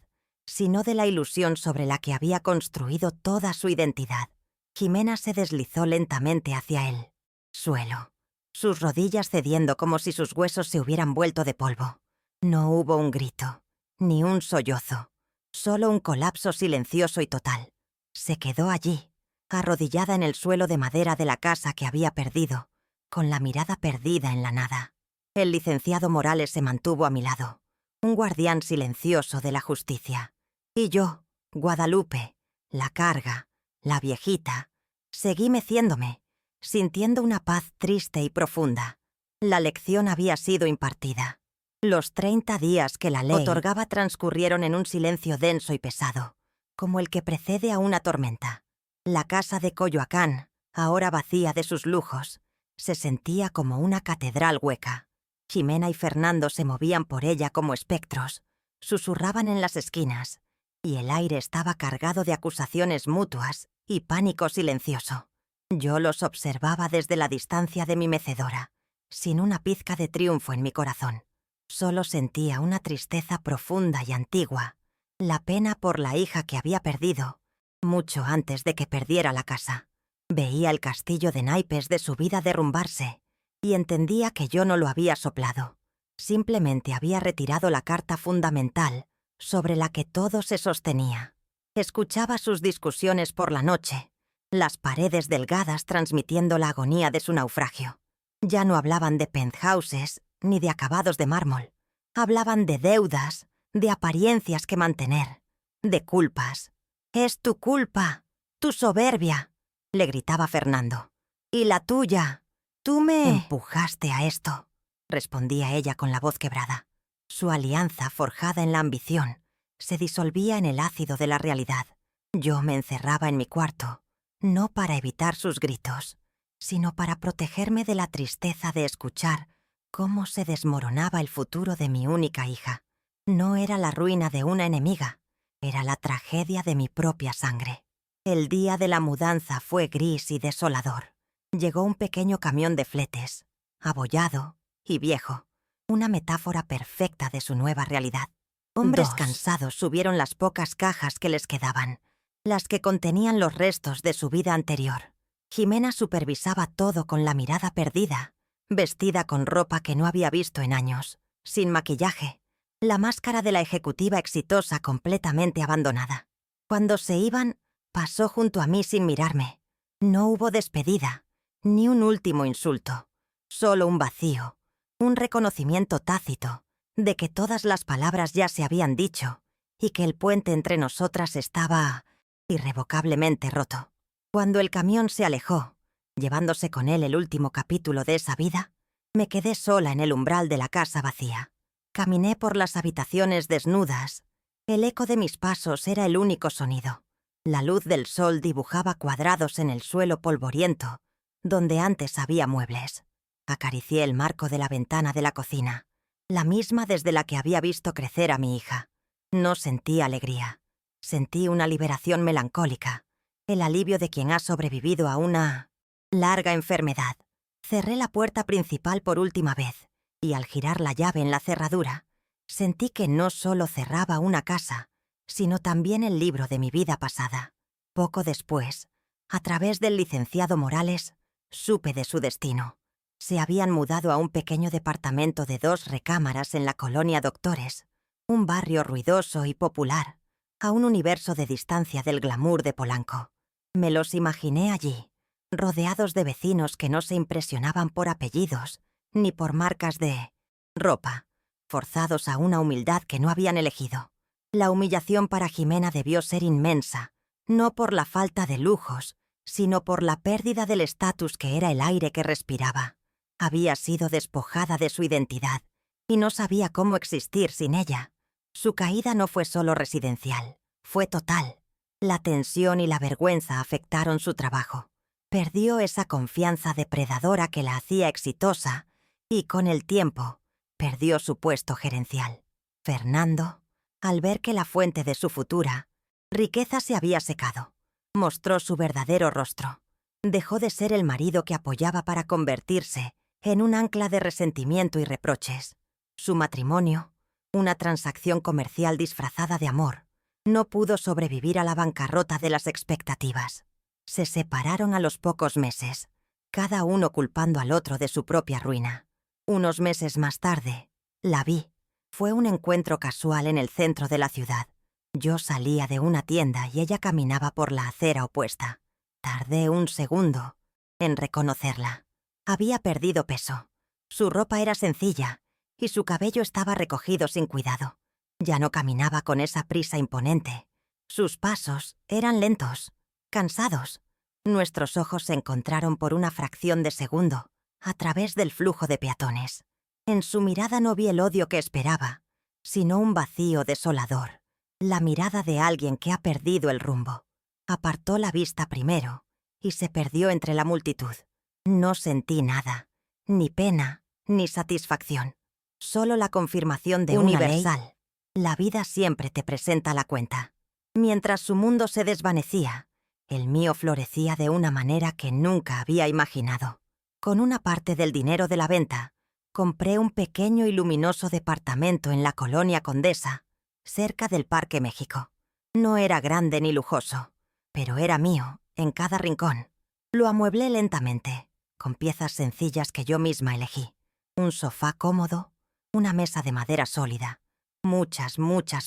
sino de la ilusión sobre la que había construido toda su identidad. Jimena se deslizó lentamente hacia el suelo, sus rodillas cediendo como si sus huesos se hubieran vuelto de polvo. No hubo un grito, ni un sollozo, solo un colapso silencioso y total. Se quedó allí, arrodillada en el suelo de madera de la casa que había perdido, con la mirada perdida en la nada. El licenciado Morales se mantuvo a mi lado, un guardián silencioso de la justicia. Y yo, Guadalupe, la carga, la viejita, seguí meciéndome, sintiendo una paz triste y profunda. La lección había sido impartida. Los 30 días que la ley otorgaba transcurrieron en un silencio denso y pesado, como el que precede a una tormenta. La casa de Coyoacán, ahora vacía de sus lujos, se sentía como una catedral hueca. Jimena y Fernando se movían por ella como espectros, susurraban en las esquinas, y el aire estaba cargado de acusaciones mutuas y pánico silencioso. Yo los observaba desde la distancia de mi mecedora, sin una pizca de triunfo en mi corazón. Solo sentía una tristeza profunda y antigua, la pena por la hija que había perdido, mucho antes de que perdiera la casa. Veía el castillo de naipes de su vida derrumbarse, y entendía que yo no lo había soplado. Simplemente había retirado la carta fundamental sobre la que todo se sostenía. Escuchaba sus discusiones por la noche, las paredes delgadas transmitiendo la agonía de su naufragio. Ya no hablaban de penthouses ni de acabados de mármol. Hablaban de deudas, de apariencias que mantener, de culpas. «Es tu culpa, tu soberbia», le gritaba Fernando. «Y la tuya. Tú me empujaste a esto», respondía ella con la voz quebrada. Su alianza, forjada en la ambición, se disolvía en el ácido de la realidad. Yo me encerraba en mi cuarto, no para evitar sus gritos, sino para protegerme de la tristeza de escuchar cómo se desmoronaba el futuro de mi única hija. No era la ruina de una enemiga, era la tragedia de mi propia sangre. El día de la mudanza fue gris y desolador. Llegó un pequeño camión de fletes, abollado y viejo, una metáfora perfecta de su nueva realidad. Hombres cansados subieron las pocas cajas que les quedaban, las que contenían los restos de su vida anterior. Jimena supervisaba todo con la mirada perdida, vestida con ropa que no había visto en años, sin maquillaje, la máscara de la ejecutiva exitosa completamente abandonada. Cuando se iban, pasó junto a mí sin mirarme. No hubo despedida, ni un último insulto, solo un vacío, un reconocimiento tácito de que todas las palabras ya se habían dicho y que el puente entre nosotras estaba irrevocablemente roto. Cuando el camión se alejó, llevándose con él el último capítulo de esa vida, me quedé sola en el umbral de la casa vacía. Caminé por las habitaciones desnudas, El eco de mis pasos era el único sonido. La luz del sol dibujaba cuadrados en el suelo polvoriento, donde antes había muebles. Acaricié el marco de la ventana de la cocina, la misma desde la que había visto crecer a mi hija. No sentí alegría. Sentí una liberación melancólica, el alivio de quien ha sobrevivido a una larga enfermedad. Cerré la puerta principal por última vez, y al girar la llave en la cerradura, sentí que no solo cerraba una casa, sino también el libro de mi vida pasada. Poco después, a través del licenciado Morales, supe de su destino. Se habían mudado a un pequeño departamento de 2 recámaras en la colonia Doctores, un barrio ruidoso y popular, a un universo de distancia del glamour de Polanco. Me los imaginé allí, rodeados de vecinos que no se impresionaban por apellidos ni por marcas de ropa, forzados a una humildad que no habían elegido. La humillación para Jimena debió ser inmensa, no por la falta de lujos, sino por la pérdida del estatus que era el aire que respiraba. Había sido despojada de su identidad y no sabía cómo existir sin ella. Su caída no fue solo residencial, fue total. La tensión y la vergüenza afectaron su trabajo. Perdió esa confianza depredadora que la hacía exitosa y, con el tiempo, perdió su puesto gerencial. Fernando, al ver que la fuente de su futura riqueza se había secado, mostró su verdadero rostro. Dejó de ser el marido que apoyaba para convertirse en un ancla de resentimiento y reproches. Su matrimonio, una transacción comercial disfrazada de amor, no pudo sobrevivir a la bancarrota de las expectativas. Se separaron a los pocos meses, cada uno culpando al otro de su propia ruina. Unos meses más tarde, la vi. Fue un encuentro casual en el centro de la ciudad. Yo salía de una tienda y ella caminaba por la acera opuesta. Tardé un segundo en reconocerla. Había perdido peso. Su ropa era sencilla y su cabello estaba recogido sin cuidado. Ya no caminaba con esa prisa imponente. Sus pasos eran lentos, cansados. Nuestros ojos se encontraron por una fracción de segundo, a través del flujo de peatones. En su mirada no vi el odio que esperaba, sino un vacío desolador. La mirada de alguien que ha perdido el rumbo. Apartó la vista primero y se perdió entre la multitud. No sentí nada, ni pena, ni satisfacción. Solo la confirmación de universal. Una ley. La vida siempre te presenta la cuenta. Mientras su mundo se desvanecía, el mío florecía de una manera que nunca había imaginado. Con una parte del dinero de la venta, compré un pequeño y luminoso departamento en la colonia Condesa, cerca del Parque México. No era grande ni lujoso, pero era mío, en cada rincón. Lo amueblé lentamente, con piezas sencillas que yo misma elegí. Un sofá cómodo, una mesa de madera sólida, muchas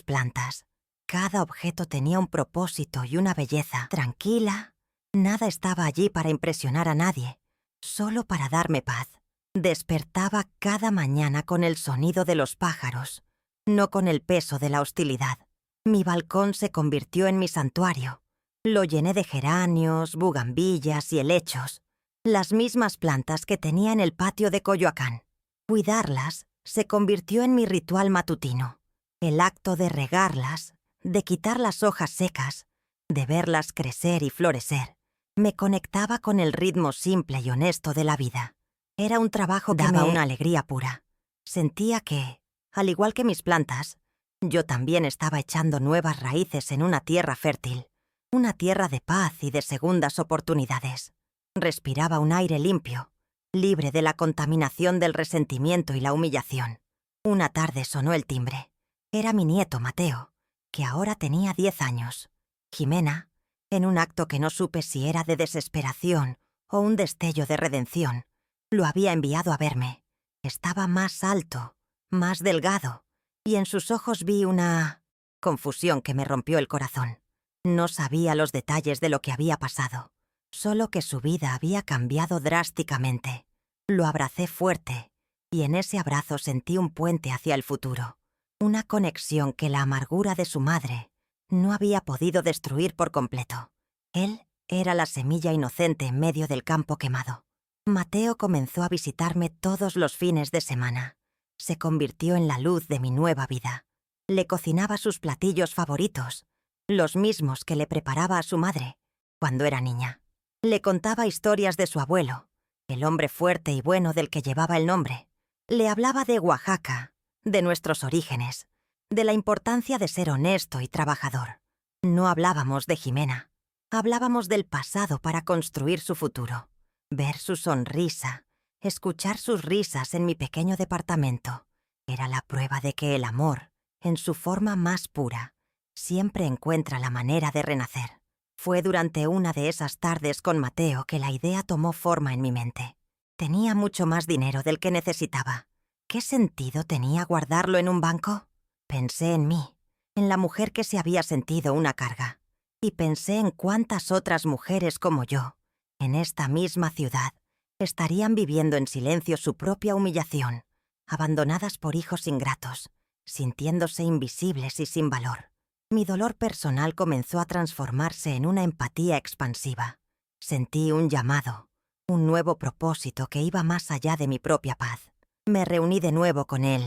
plantas. Cada objeto tenía un propósito y una belleza tranquila. Nada estaba allí para impresionar a nadie, solo para darme paz. Despertaba cada mañana con el sonido de los pájaros, no con el peso de la hostilidad. Mi balcón se convirtió en mi santuario. Lo llené de geranios, bugambillas y helechos, las mismas plantas que tenía en el patio de Coyoacán. Cuidarlas se convirtió en mi ritual matutino. El acto de regarlas, de quitar las hojas secas, de verlas crecer y florecer, me conectaba con el ritmo simple y honesto de la vida. Era un trabajo que daba una alegría pura. Sentía que, al igual que mis plantas, yo también estaba echando nuevas raíces en una tierra fértil, una tierra de paz y de segundas oportunidades. Respiraba un aire limpio, libre de la contaminación del resentimiento y la humillación. Una tarde sonó el timbre. Era mi nieto Mateo, que ahora tenía 10 años. Jimena, en un acto que no supe si era de desesperación o un destello de redención, lo había enviado a verme. Estaba más alto, más delgado, y en sus ojos vi una confusión que me rompió el corazón. No sabía los detalles de lo que había pasado, solo que su vida había cambiado drásticamente. Lo abracé fuerte, y en ese abrazo sentí un puente hacia el futuro, una conexión que la amargura de su madre no había podido destruir por completo. Él era la semilla inocente en medio del campo quemado. Mateo comenzó a visitarme todos los fines de semana. Se convirtió en la luz de mi nueva vida. Le cocinaba sus platillos favoritos, los mismos que le preparaba a su madre cuando era niña. Le contaba historias de su abuelo, el hombre fuerte y bueno del que llevaba el nombre. Le hablaba de Oaxaca, de nuestros orígenes, de la importancia de ser honesto y trabajador. No hablábamos de Jimena. Hablábamos del pasado para construir su futuro. Ver su sonrisa, escuchar sus risas en mi pequeño departamento, era la prueba de que el amor, en su forma más pura, siempre encuentra la manera de renacer. Fue durante una de esas tardes con Mateo que la idea tomó forma en mi mente. Tenía mucho más dinero del que necesitaba. ¿Qué sentido tenía guardarlo en un banco? Pensé en mí, en la mujer que se había sentido una carga, y pensé en cuántas otras mujeres como yo, en esta misma ciudad, estarían viviendo en silencio su propia humillación, abandonadas por hijos ingratos, sintiéndose invisibles y sin valor. Mi dolor personal comenzó a transformarse en una empatía expansiva. Sentí un llamado, un nuevo propósito que iba más allá de mi propia paz. Me reuní de nuevo con él,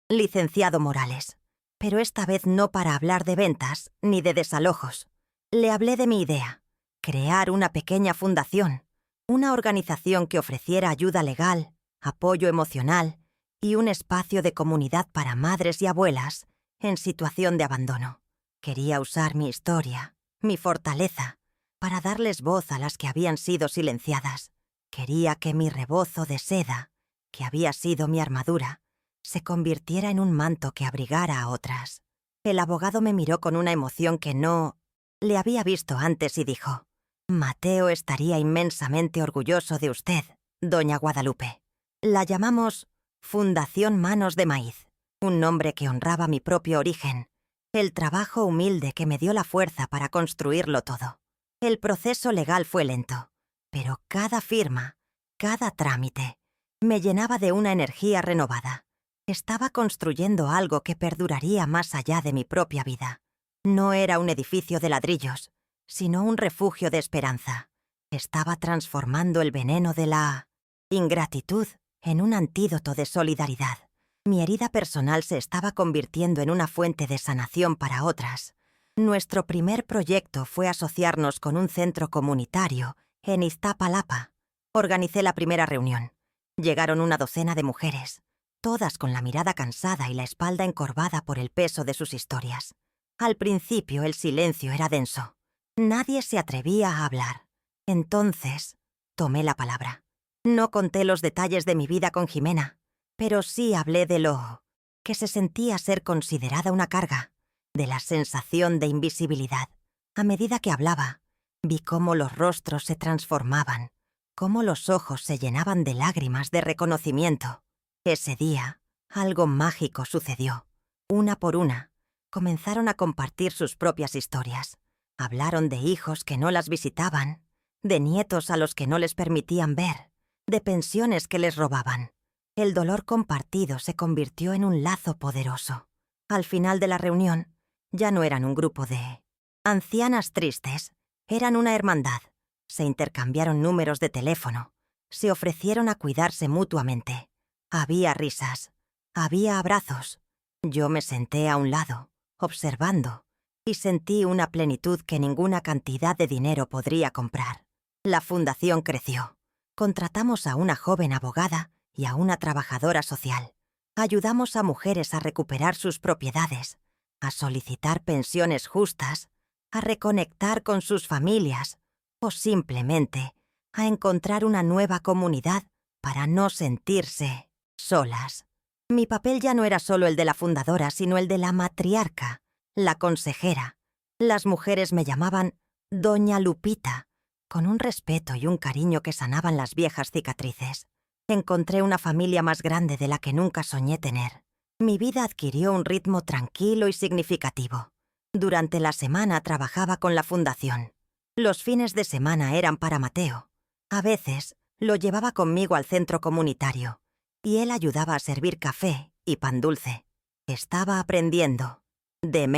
licenciado Morales, pero esta vez no para hablar de ventas ni de desalojos. Le hablé de mi idea, crear una pequeña fundación, una organización que ofreciera ayuda legal, apoyo emocional y un espacio de comunidad para madres y abuelas en situación de abandono. Quería usar mi historia, mi fortaleza, para darles voz a las que habían sido silenciadas. Quería que mi rebozo de seda, que había sido mi armadura, se convirtiera en un manto que abrigara a otras. El abogado me miró con una emoción que no le había visto antes y dijo: «Mateo estaría inmensamente orgulloso de usted, doña Guadalupe. La llamamos Fundación Manos de Maíz, un nombre que honraba mi propio origen, el trabajo humilde que me dio la fuerza para construirlo todo. El proceso legal fue lento, pero cada firma, cada trámite, me llenaba de una energía renovada. Estaba construyendo algo que perduraría más allá de mi propia vida. No era un edificio de ladrillos, sino un refugio de esperanza. Estaba transformando el veneno de la ingratitud en un antídoto de solidaridad. Mi herida personal se estaba convirtiendo en una fuente de sanación para otras. Nuestro primer proyecto fue asociarnos con un centro comunitario en Iztapalapa. Organicé la primera reunión. Llegaron una docena de mujeres, todas con la mirada cansada y la espalda encorvada por el peso de sus historias. Al principio el silencio era denso. Nadie se atrevía a hablar. Entonces, tomé la palabra. No conté los detalles de mi vida con Jimena, pero sí hablé de lo que se sentía ser considerada una carga, de la sensación de invisibilidad. A medida que hablaba, vi cómo los rostros se transformaban, cómo los ojos se llenaban de lágrimas de reconocimiento. Ese día, algo mágico sucedió. Una por una, comenzaron a compartir sus propias historias. Hablaron de hijos que no las visitaban, de nietos a los que no les permitían ver, de pensiones que les robaban. El dolor compartido se convirtió en un lazo poderoso. Al final de la reunión, ya no eran un grupo de ancianas tristes, eran una hermandad. Se intercambiaron números de teléfono, se ofrecieron a cuidarse mutuamente. Había risas, había abrazos. Yo me senté a un lado, observando, y sentí una plenitud que ninguna cantidad de dinero podría comprar. La fundación creció. Contratamos a una joven abogada y a una trabajadora social. Ayudamos a mujeres a recuperar sus propiedades, a solicitar pensiones justas, a reconectar con sus familias o simplemente a encontrar una nueva comunidad para no sentirse solas. Mi papel ya no era solo el de la fundadora, sino el de la matriarca, la consejera. Las mujeres me llamaban Doña Lupita, con un respeto y un cariño que sanaban las viejas cicatrices. Encontré una familia más grande de la que nunca soñé tener. Mi vida adquirió un ritmo tranquilo y significativo. Durante la semana trabajaba con la fundación. Los fines de semana eran para Mateo. A veces lo llevaba conmigo al centro comunitario y él ayudaba a servir café y pan dulce. Estaba aprendiendo, de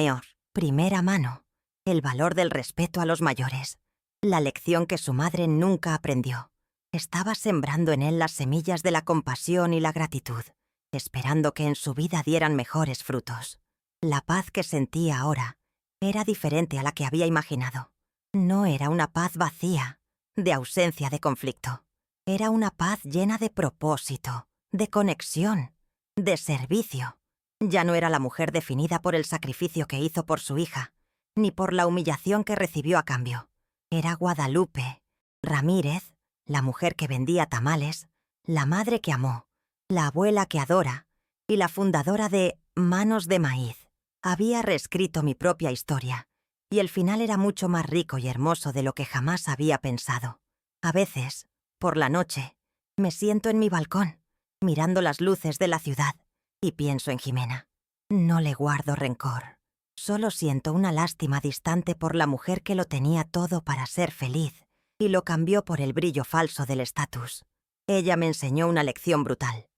primera mano, el valor del respeto a los mayores, la lección que su madre nunca aprendió. Estaba sembrando en él las semillas de la compasión y la gratitud, esperando que en su vida dieran mejores frutos. La paz que sentía ahora era diferente a la que había imaginado. No era una paz vacía, de ausencia de conflicto. Era una paz llena de propósito, de conexión, de servicio. Ya no era la mujer definida por el sacrificio que hizo por su hija, ni por la humillación que recibió a cambio. Era Guadalupe Ramírez, la mujer que vendía tamales, la madre que amó, la abuela que adora y la fundadora de Manos de Maíz. Había reescrito mi propia historia, y el final era mucho más rico y hermoso de lo que jamás había pensado. A veces, por la noche, me siento en mi balcón, mirando las luces de la ciudad, y pienso en Jimena. No le guardo rencor. Solo siento una lástima distante por la mujer que lo tenía todo para ser feliz y lo cambió por el brillo falso del estatus. Ella me enseñó una lección brutal.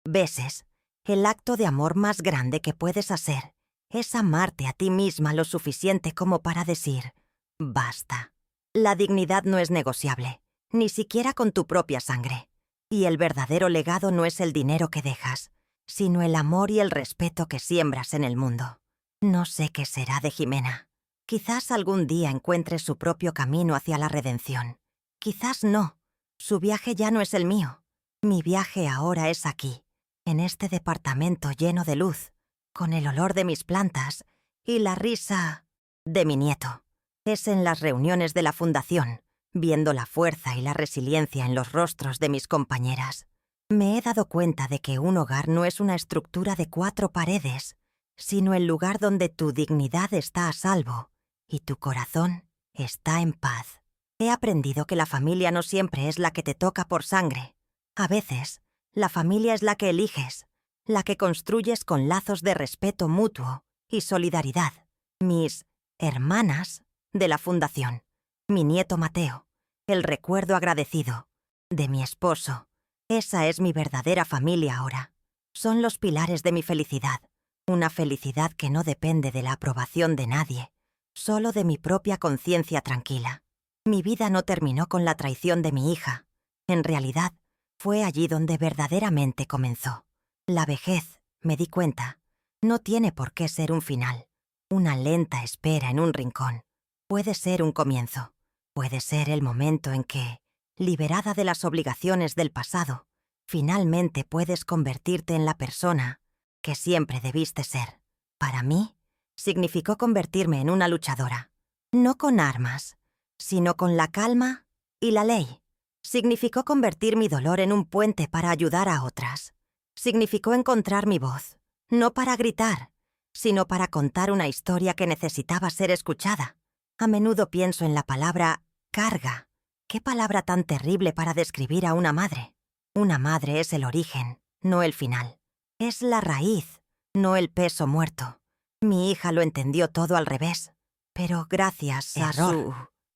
Veces, el acto de amor más grande que puedes hacer es amarte a ti misma lo suficiente como para decir, basta. La dignidad no es negociable, ni siquiera con tu propia sangre. Y el verdadero legado no es el dinero que dejas, sino el amor y el respeto que siembras en el mundo. No sé qué será de Jimena. Quizás algún día encuentre su propio camino hacia la redención. Quizás no. Su viaje ya no es el mío. Mi viaje ahora es aquí, en este departamento lleno de luz, con el olor de mis plantas y la risa de mi nieto. Es en las reuniones de la fundación, viendo la fuerza y la resiliencia en los rostros de mis compañeras. Me he dado cuenta de que un hogar no es una estructura de 4 paredes, sino el lugar donde tu dignidad está a salvo y tu corazón está en paz. He aprendido que la familia no siempre es la que te toca por sangre. A veces, la familia es la que eliges, la que construyes con lazos de respeto mutuo y solidaridad. Mis hermanas de la fundación, mi nieto Mateo, el recuerdo agradecido de mi esposo. Esa es mi verdadera familia ahora. Son los pilares de mi felicidad. Una felicidad que no depende de la aprobación de nadie, solo de mi propia conciencia tranquila. Mi vida no terminó con la traición de mi hija. En realidad, fue allí donde verdaderamente comenzó. La vejez, me di cuenta, no tiene por qué ser un final. Una lenta espera en un rincón. Puede ser un comienzo. Puede ser el momento en que, liberada de las obligaciones del pasado, finalmente puedes convertirte en la persona que siempre debiste ser. Para mí, significó convertirme en una luchadora. No con armas, sino con la calma y la ley. Significó convertir mi dolor en un puente para ayudar a otras. Significó encontrar mi voz, no para gritar, sino para contar una historia que necesitaba ser escuchada. A menudo pienso en la palabra carga. ¿Qué palabra tan terrible para describir a una madre? Una madre es el origen, no el final. Es la raíz, no el peso muerto. Mi hija lo entendió todo al revés. Pero gracias a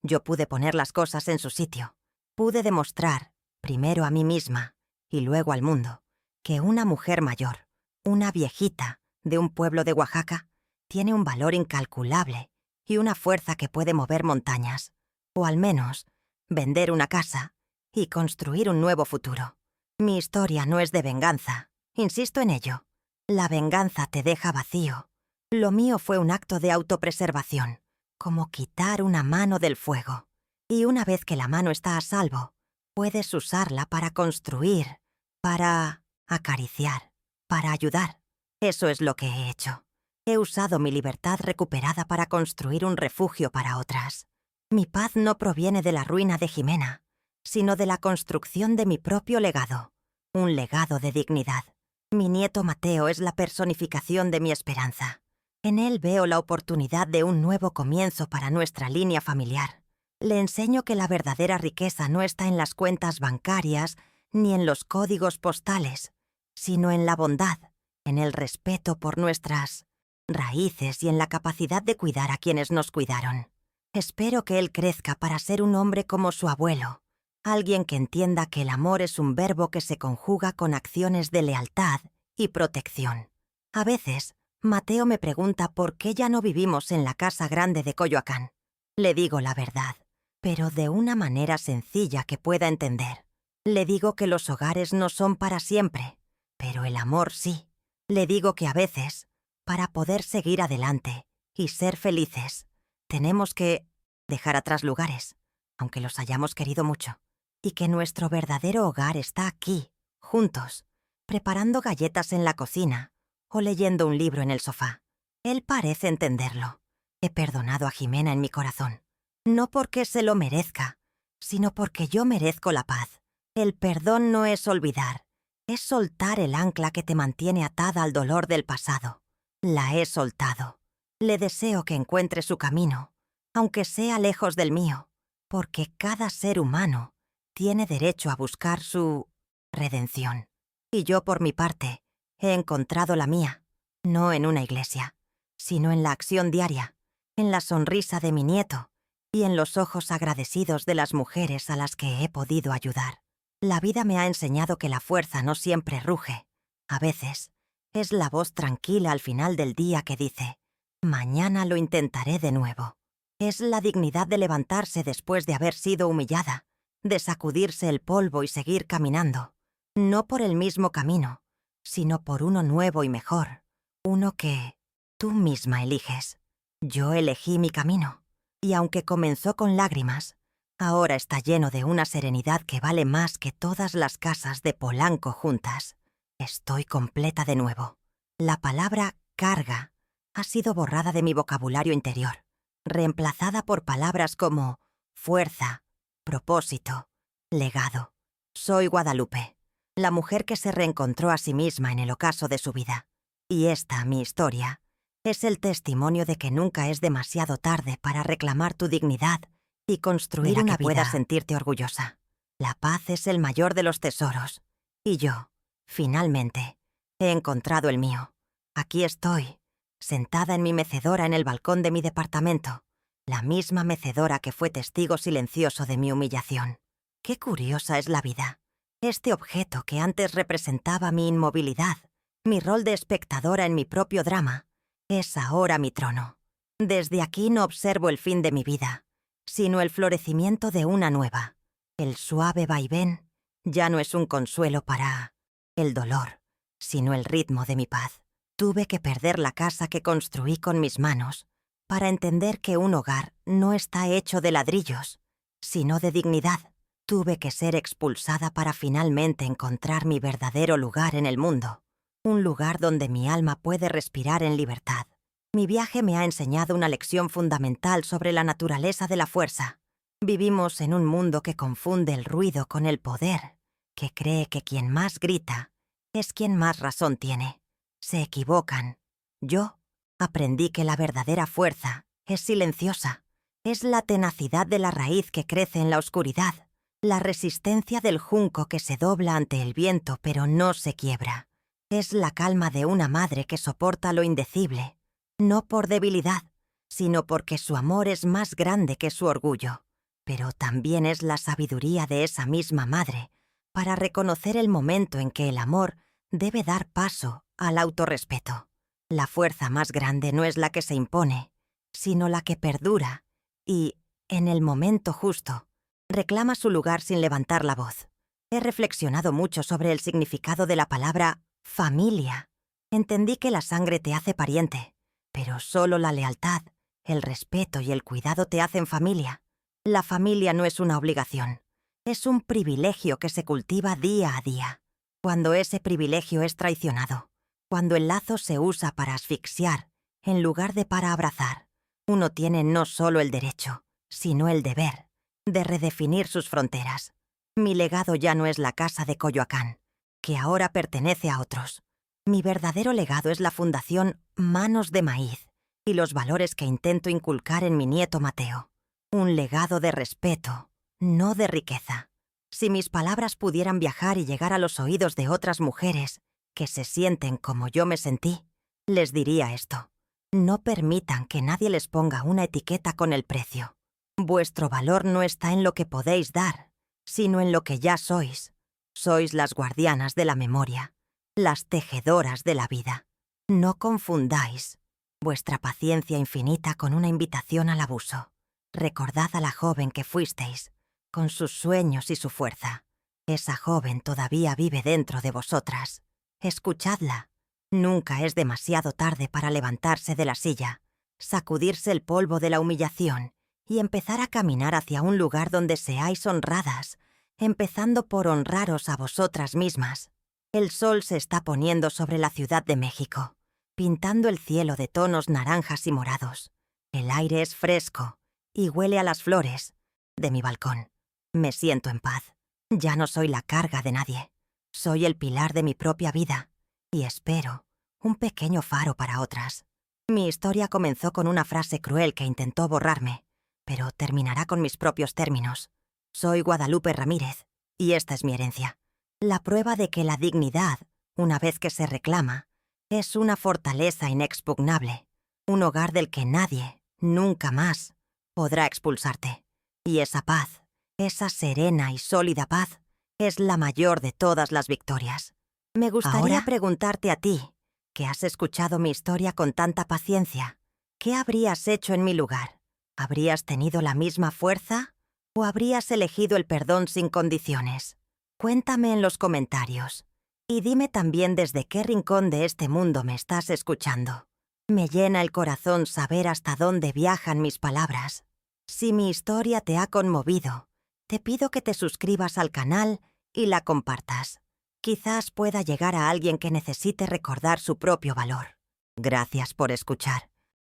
yo pude poner las cosas en su sitio. Pude demostrar, primero a mí misma y luego al mundo, que una mujer mayor, una viejita de un pueblo de Oaxaca, tiene un valor incalculable y una fuerza que puede mover montañas, o al menos vender una casa y construir un nuevo futuro. Mi historia no es de venganza, insisto en ello. La venganza te deja vacío. Lo mío fue un acto de autopreservación, como quitar una mano del fuego. Y una vez que la mano está a salvo, puedes usarla para construir, para acariciar, para ayudar. Eso es lo que he hecho. He usado mi libertad recuperada para construir un refugio para otras. Mi paz no proviene de la ruina de Jimena, sino de la construcción de mi propio legado. Un legado de dignidad. Mi nieto Mateo es la personificación de mi esperanza. En él veo la oportunidad de un nuevo comienzo para nuestra línea familiar. Le enseño que la verdadera riqueza no está en las cuentas bancarias ni en los códigos postales, sino en la bondad, en el respeto por nuestras raíces y en la capacidad de cuidar a quienes nos cuidaron. Espero que él crezca para ser un hombre como su abuelo, alguien que entienda que el amor es un verbo que se conjuga con acciones de lealtad y protección. A veces, Mateo me pregunta por qué ya no vivimos en la casa grande de Coyoacán. Le digo la verdad, pero de una manera sencilla que pueda entender. Le digo que los hogares no son para siempre, pero el amor sí. Le digo que a veces, para poder seguir adelante y ser felices, tenemos que dejar atrás lugares, aunque los hayamos querido mucho, y que nuestro verdadero hogar está aquí, juntos, preparando galletas en la cocina o leyendo un libro en el sofá. Él parece entenderlo. He perdonado a Jimena en mi corazón, no porque se lo merezca, sino porque yo merezco la paz. El perdón no es olvidar, es soltar el ancla que te mantiene atada al dolor del pasado. La he soltado. Le deseo que encuentre su camino, aunque sea lejos del mío, porque cada ser humano tiene derecho a buscar su redención. Y yo, por mi parte, he encontrado la mía, no en una iglesia, sino en la acción diaria, en la sonrisa de mi nieto y en los ojos agradecidos de las mujeres a las que he podido ayudar. La vida me ha enseñado que la fuerza no siempre ruge. A veces, es la voz tranquila al final del día que dice: mañana lo intentaré de nuevo. Es la dignidad de levantarse después de haber sido humillada, de sacudirse el polvo y seguir caminando, no por el mismo camino, sino por uno nuevo y mejor, uno que tú misma eliges. Yo elegí mi camino, y aunque comenzó con lágrimas, ahora está lleno de una serenidad que vale más que todas las casas de Polanco juntas. Estoy completa de nuevo. La palabra carga ha sido borrada de mi vocabulario interior, reemplazada por palabras como fuerza, propósito, legado. Soy Guadalupe, la mujer que se reencontró a sí misma en el ocaso de su vida. Y esta, mi historia, es el testimonio de que nunca es demasiado tarde para reclamar tu dignidad y construir una vida que puedas sentirte orgullosa. La paz es el mayor de los tesoros. Y yo, finalmente, he encontrado el mío. Aquí estoy, sentada en mi mecedora en el balcón de mi departamento, la misma mecedora que fue testigo silencioso de mi humillación. Qué curiosa es la vida. Este objeto que antes representaba mi inmovilidad, mi rol de espectadora en mi propio drama, es ahora mi trono. Desde aquí no observo el fin de mi vida, sino el florecimiento de una nueva. El suave vaivén ya no es un consuelo para el dolor, sino el ritmo de mi paz. Tuve que perder la casa que construí con mis manos para entender que un hogar no está hecho de ladrillos, sino de dignidad. Tuve que ser expulsada para finalmente encontrar mi verdadero lugar en el mundo, un lugar donde mi alma puede respirar en libertad. Mi viaje me ha enseñado una lección fundamental sobre la naturaleza de la fuerza. Vivimos en un mundo que confunde el ruido con el poder, que cree que quien más grita es quien más razón tiene. Se equivocan. Yo aprendí que la verdadera fuerza es silenciosa. Es la tenacidad de la raíz que crece en la oscuridad, la resistencia del junco que se dobla ante el viento pero no se quiebra. Es la calma de una madre que soporta lo indecible, no por debilidad, sino porque su amor es más grande que su orgullo. Pero también es la sabiduría de esa misma madre para reconocer el momento en que el amor debe dar paso al autorrespeto. La fuerza más grande no es la que se impone, sino la que perdura y, en el momento justo, reclama su lugar sin levantar la voz. He reflexionado mucho sobre el significado de la palabra familia. Entendí que la sangre te hace pariente, pero solo la lealtad, el respeto y el cuidado te hacen familia. La familia no es una obligación, es un privilegio que se cultiva día a día. Cuando ese privilegio es traicionado, cuando el lazo se usa para asfixiar en lugar de para abrazar, uno tiene no solo el derecho, sino el deber de redefinir sus fronteras. Mi legado ya no es la casa de Coyoacán, que ahora pertenece a otros. Mi verdadero legado es la fundación Manos de Maíz y los valores que intento inculcar en mi nieto Mateo. Un legado de respeto, no de riqueza. Si mis palabras pudieran viajar y llegar a los oídos de otras mujeres que se sienten como yo me sentí, les diría esto: no permitan que nadie les ponga una etiqueta con el precio. Vuestro valor no está en lo que podéis dar, sino en lo que ya sois. Sois las guardianas de la memoria, las tejedoras de la vida. No confundáis vuestra paciencia infinita con una invitación al abuso. Recordad a la joven que fuisteis, con sus sueños y su fuerza. Esa joven todavía vive dentro de vosotras. Escuchadla. Nunca es demasiado tarde para levantarse de la silla, sacudirse el polvo de la humillación y empezar a caminar hacia un lugar donde seáis honradas, empezando por honraros a vosotras mismas. El sol se está poniendo sobre la Ciudad de México, pintando el cielo de tonos naranjas y morados. El aire es fresco y huele a las flores de mi balcón. Me siento en paz. Ya no soy la carga de nadie. Soy el pilar de mi propia vida y espero un pequeño faro para otras. Mi historia comenzó con una frase cruel que intentó borrarme, pero terminará con mis propios términos. Soy Guadalupe Ramírez y esta es mi herencia. La prueba de que la dignidad, una vez que se reclama, es una fortaleza inexpugnable, un hogar del que nadie, nunca más, podrá expulsarte. Y esa paz, esa serena y sólida paz, es la mayor de todas las victorias. Me gustaría preguntarte a ti, que has escuchado mi historia con tanta paciencia, ¿qué habrías hecho en mi lugar? ¿Habrías tenido la misma fuerza o habrías elegido el perdón sin condiciones? Cuéntame en los comentarios. Y dime también desde qué rincón de este mundo me estás escuchando. Me llena el corazón saber hasta dónde viajan mis palabras. Si mi historia te ha conmovido, te pido que te suscribas al canal y la compartas. Quizás pueda llegar a alguien que necesite recordar su propio valor. Gracias por escuchar.